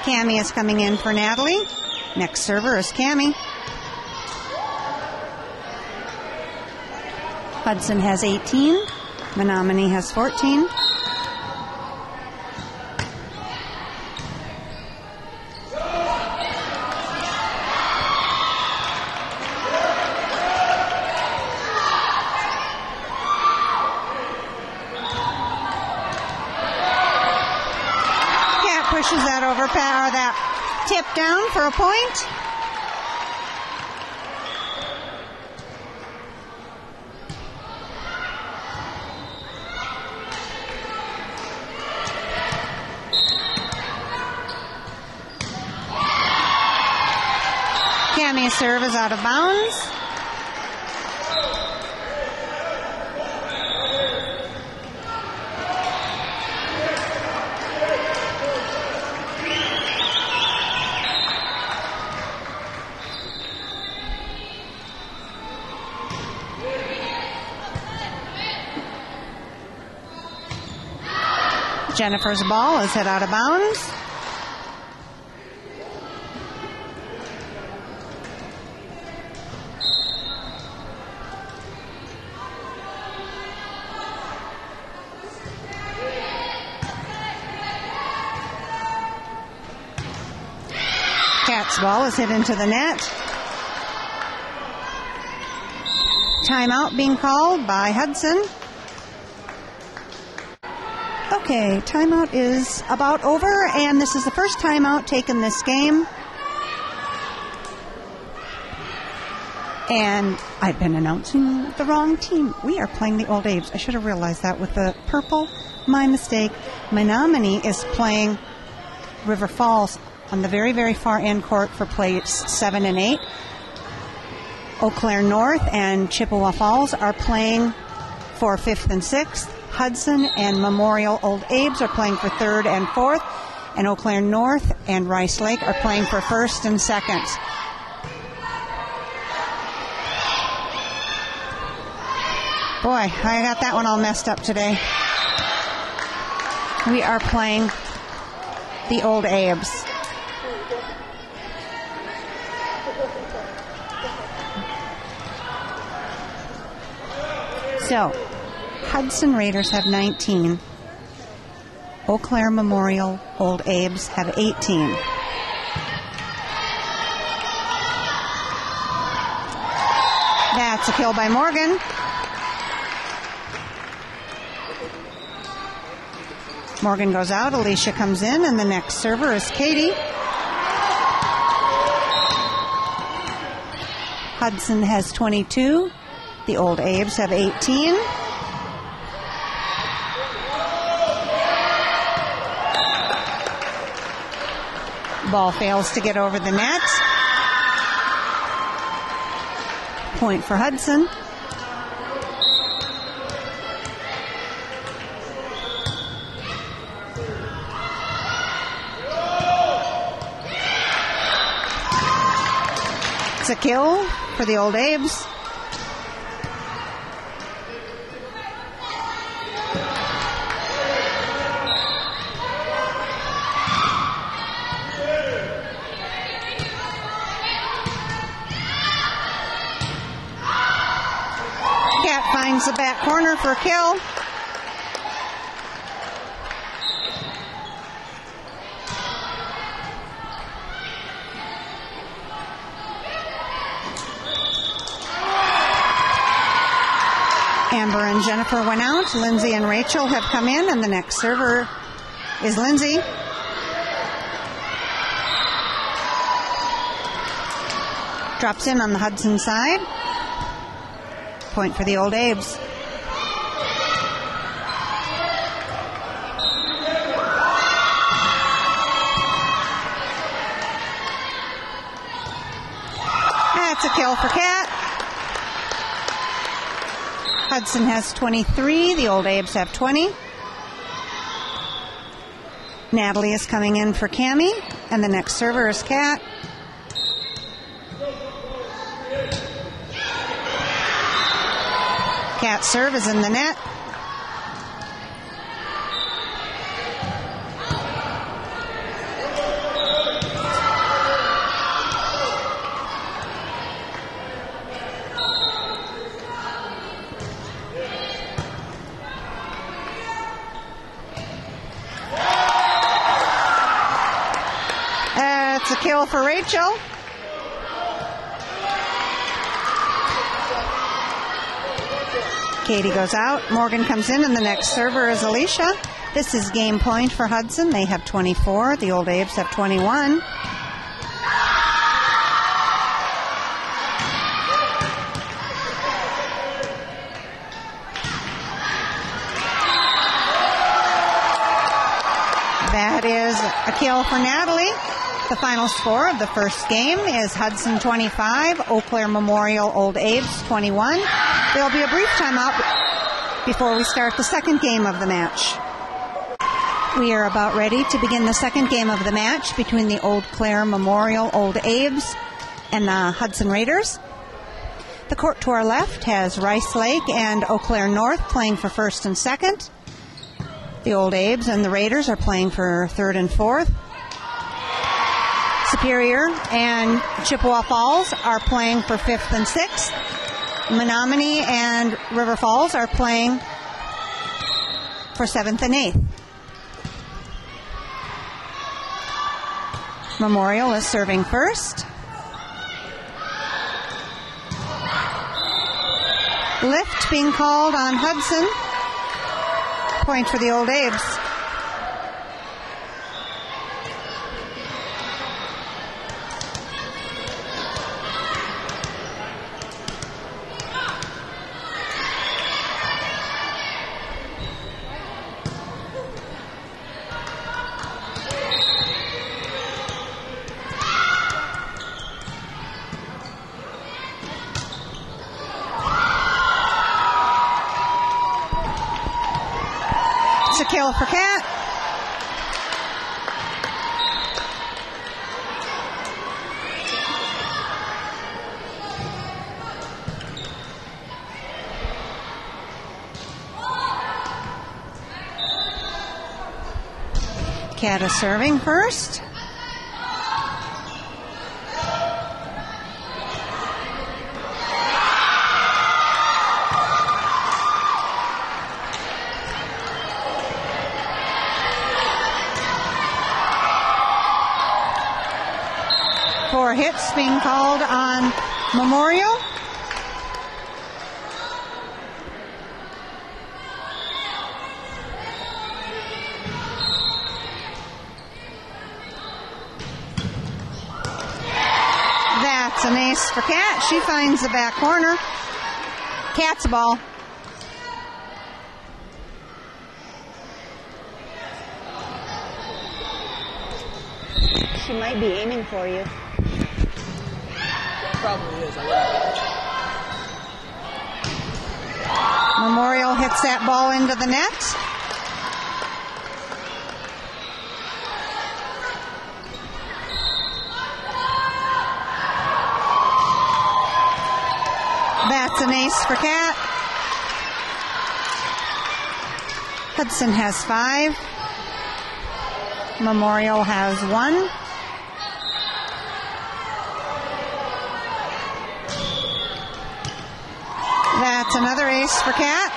Cammie is coming in for Natalie. Next server is Cammie. Hudson has 18. Menominee has 14. Cat pushes that over, or that tip down for a point. Cammie's serve is out of bounds. Jennifer's ball is hit out of bounds. Cat's ball is hit into the net. Timeout being called by Hudson. Okay, timeout is about over, and this is the first timeout taken this game. And I've been announcing the wrong team. We are playing the Old Abe's. I should have realized that with the purple. My mistake. Menominee is playing River Falls on the very, very far end court for plates 7 and 8. Eau Claire North and Chippewa Falls are playing for 5th and 6th. Hudson and Memorial Old Abe's are playing for 3rd and 4th. And Eau Claire North and Rice Lake are playing for 1st and 2nd. Boy, I got that one all messed up today. We are playing the Old Abe's. So, Hudson Raiders have 19. Eau Claire Memorial Old Abe's have 18. That's a kill by Morgan. Morgan goes out, Alicia comes in, and the next server is Katie. Hudson has 22. The Old Abe's have 18. Ball fails to get over the net. Point for Hudson. It's a kill for the Old Abe's. Cat finds the back corner for a kill. Amber and Jennifer went out. Lindsay and Rachel have come in, and the next server is Lindsay. Drops in on the Hudson side. Point for the Old Abe's. That's a kill for Cat. Hudson has 23. The Old Abe's have 20. Natalie is coming in for Cammie, and the next server is Cat. Cat's serve is in the net. a kill for Rachel. Katie goes out. Morgan comes in, and the next server is Alicia. This is game point for Hudson. They have 24. The Old Aves have 21. That is a kill for Natalie. The final score of the first game is Hudson 25, Eau Claire Memorial Old Aves 21. There will be a brief timeout before we start the second game of the match. We are about ready to begin the second game of the match between the Eau Claire Memorial Old Aves and the Hudson Raiders. The court to our left has Rice Lake and Eau Claire North playing for first and second. The Old Aves and the Raiders are playing for third and fourth. Superior and Chippewa Falls are playing for fifth and sixth. Menominee and River Falls are playing for seventh and eighth. Memorial is serving first. Lift being called on Hudson. Point for the Old Aves. A kill for Kat. Kat is serving first. Four hits being called on Memorial. That's an ace for Kat. She finds the back corner. Kat's ball. She might be aiming for you. Probably is. Memorial hits that ball into the net. That's an ace for Kat. Hudson has 5. Memorial has 1. That's another ace for Kat.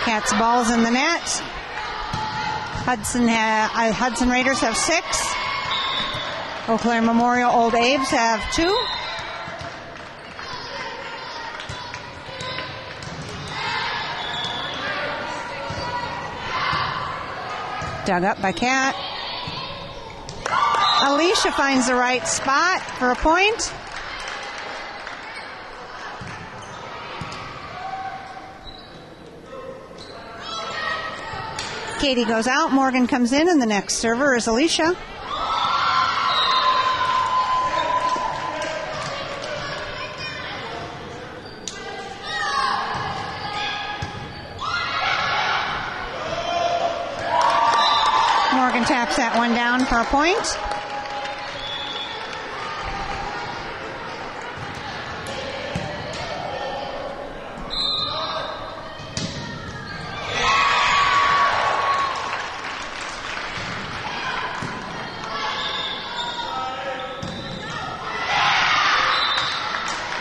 Kat's ball's in the net. Hudson Raiders have 6. Eau Claire Memorial Old Aves have 2. Dug up by Kat. Alicia finds the right spot for a point. Katie goes out. Morgan comes in, and the next server is Alicia. Morgan taps that one down for a point.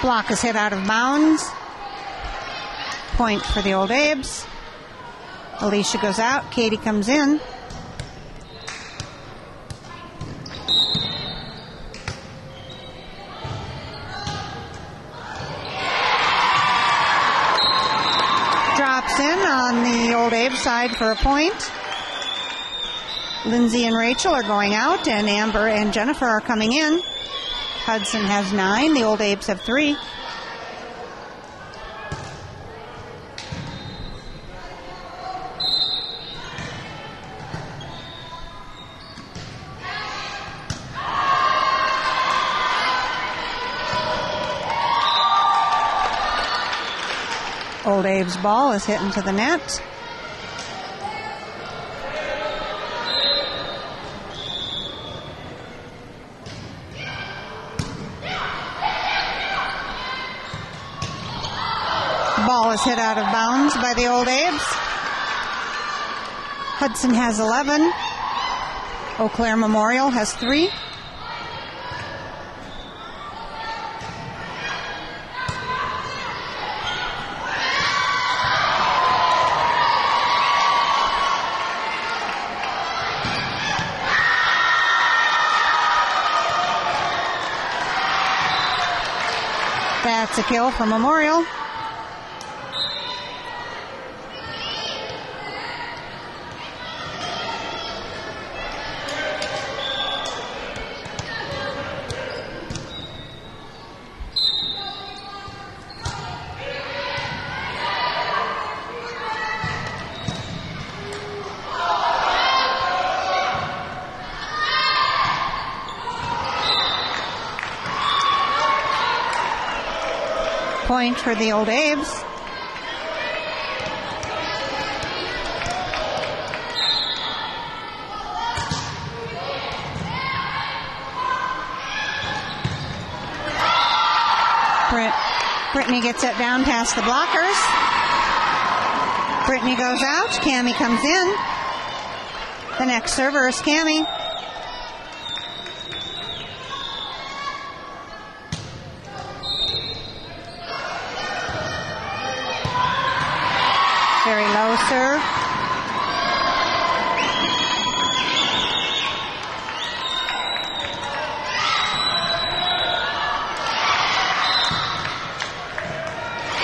Block is hit out of bounds. Point for the Old Abes. Alicia goes out. Katie comes in. Drops in on the Old Abe side for a point. Lindsay and Rachel are going out, and Amber and Jennifer are coming in. Hudson has 9. The Old Abes have 3. Old Abe's ball is hit into the net. Ball is hit out of bounds by the Old Abes. Hudson has 11. Eau Claire Memorial has 3. That's a kill for Memorial. Point for the Old Abes. Brittany gets it down past the blockers. Brittany goes out. Cammie comes in. The next server is Cammie. Very low serve.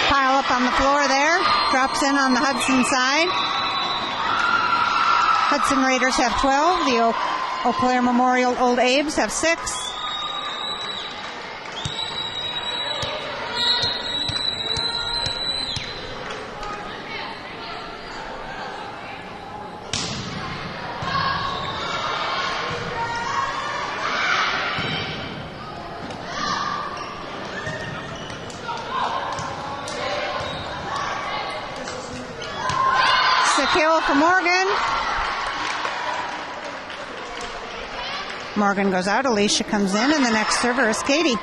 Pile up on the floor there. Drops in on the Hudson side. Hudson Raiders have 12. The Eau Claire Memorial Old Abes have 6. Kill for Morgan. Morgan goes out. Alicia comes in, and the next server is Katie.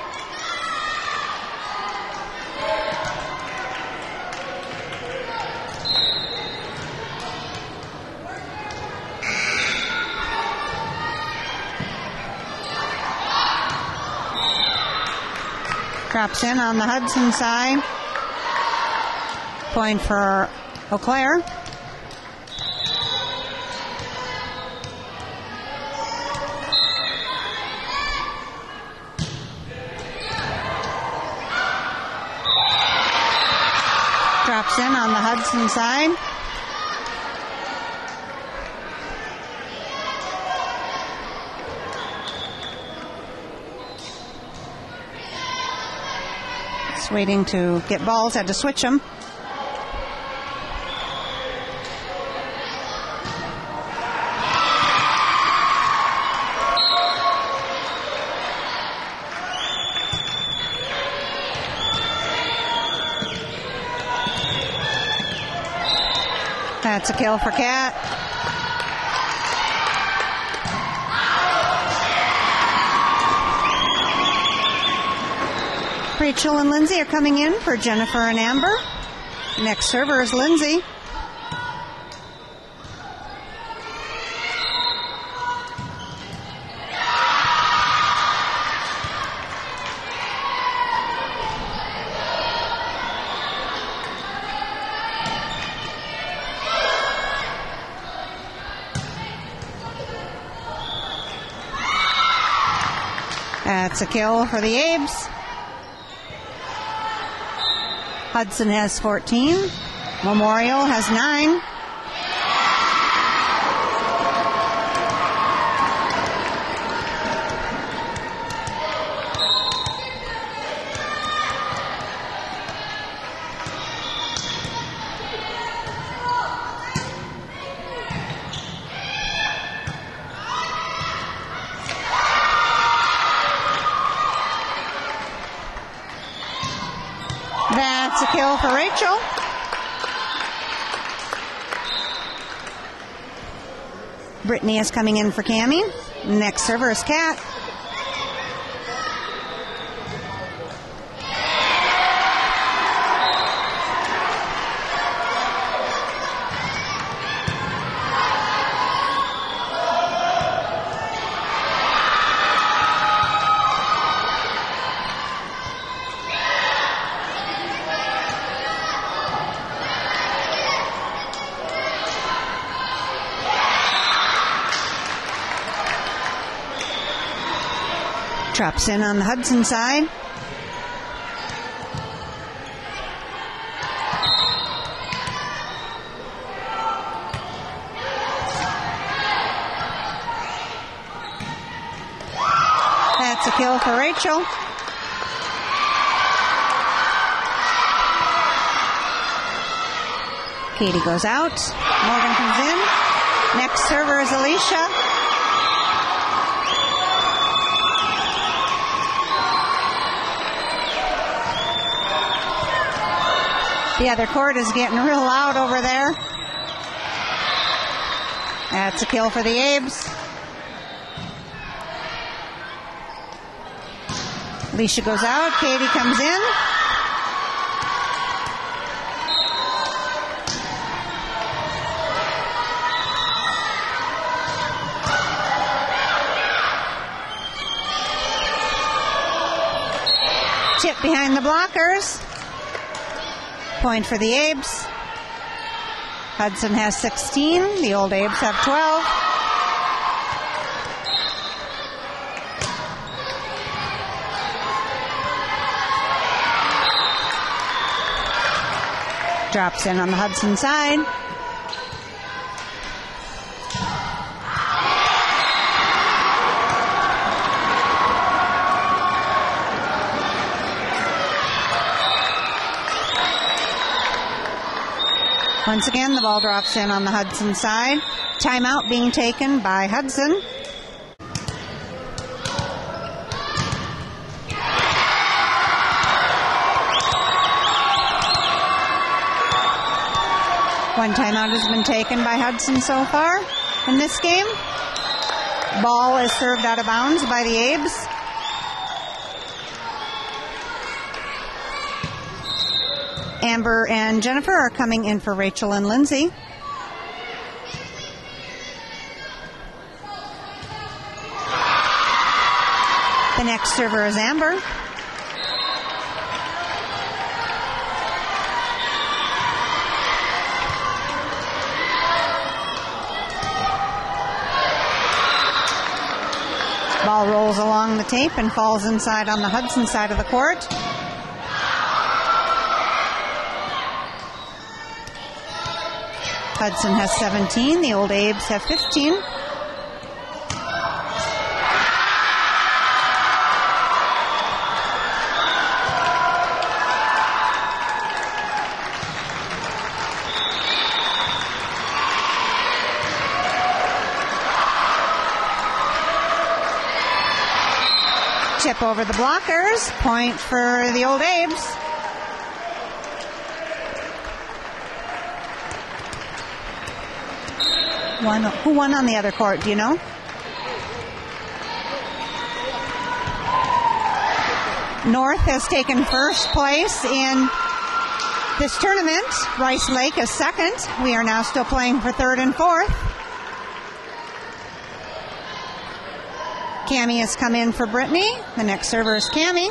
Drops in on the Hudson side. Point for Eau Claire. Drops in on the Hudson side. It's waiting to get balls, had to switch them. That's a kill for Kat. Rachel and Lindsay are coming in for Jennifer and Amber. Next server is Lindsay. That's a kill for the Abes. Hudson has 14. Memorial has 9. That's a kill for Rachel. Brittany is coming in for Cammie. Next server is Kat. Drops in on the Hudson side. That's a kill for Rachel. Katie goes out. Morgan comes in. Next server is Alicia. The other court is getting real loud over there. That's a kill for the Abes. Alicia goes out. Katie comes in. Tip behind the blockers. Point for the Abes. Hudson has 16. The old Abes have 12. Drops in on the Hudson side. Once again, the ball drops in on the Hudson side. Timeout being taken by Hudson. One timeout has been taken by Hudson so far in this game. Ball is served out of bounds by the Abes. Amber and Jennifer are coming in for Rachel and Lindsay. The next server is Amber. Ball rolls along the tape and falls inside on the Hudson side of the court. Hudson has 17. The old Abes have 15. Tip over the blockers. Point for the old Abes. Who won on the other court, do you know? North has taken first place in this tournament. Rice Lake is second. We are now still playing for third and fourth. Cammie has come in for Brittany. The next server is Cammie.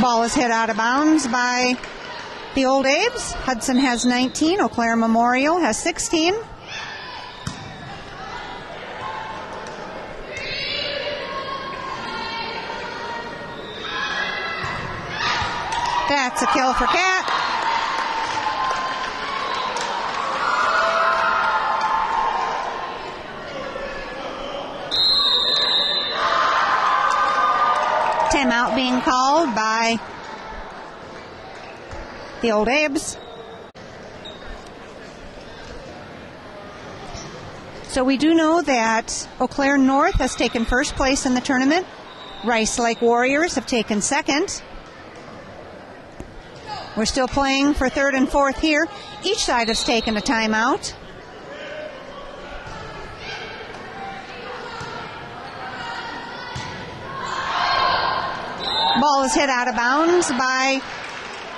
Ball is hit out of bounds by The Old Abe's, Hudson has 19, Eau Claire Memorial has 16. That's a kill for Cat. Timeout being called by the Old Abe's. So we do know that Eau Claire North has taken first place in the tournament. Rice Lake Warriors have taken second. We're still playing for third and fourth here. Each side has taken a timeout. Ball is hit out of bounds by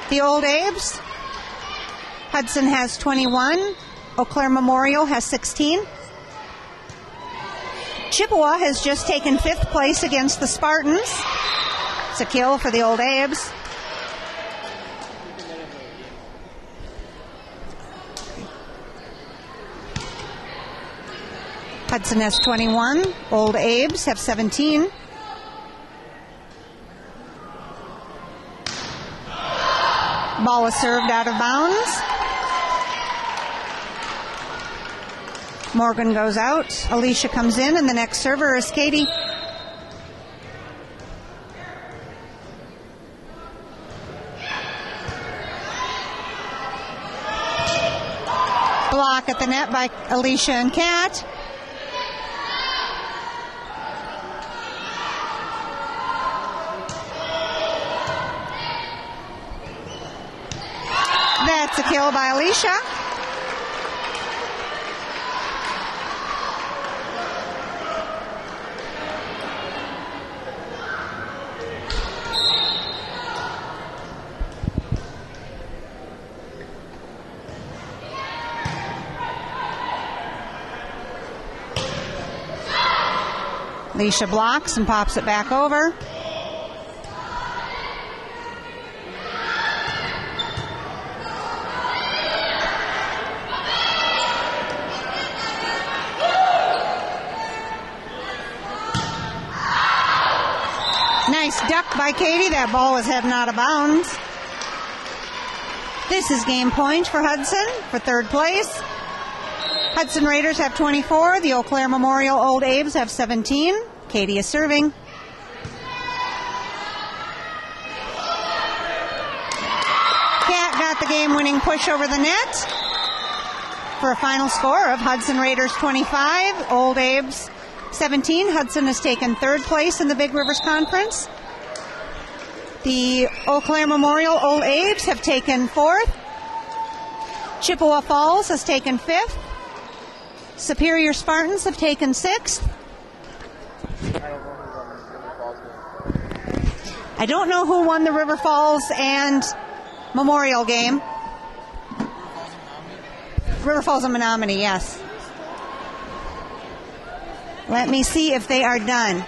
the Old Abe's. Hudson has 21. Eau Claire Memorial has 16. Chippewa has just taken fifth place against the Spartans. It's a kill for the Old Abe's. Hudson has 21. Old Abe's have 17. Ball is served out of bounds. Morgan goes out. Alicia comes in, and the next server is Katie. Block at the net by Alicia and Kat. That's a kill by Alicia. Alicia blocks and pops it back over. Nice duck by Katie. That ball was heading out of bounds. This is game point for Hudson for third place. Hudson Raiders have 24. The Eau Claire Memorial Old Abe's have 17. Katie is serving. Kat got the game-winning push over the net for a final score of Hudson Raiders 25, Old Abe's 17. Hudson has taken third place in the Big Rivers Conference. The Eau Claire Memorial Old Abe's have taken fourth. Chippewa Falls has taken fifth. Superior Spartans have taken sixth. I don't know who won the River Falls and Memorial game. River Falls and Menominee, yes. Let me see if they are done.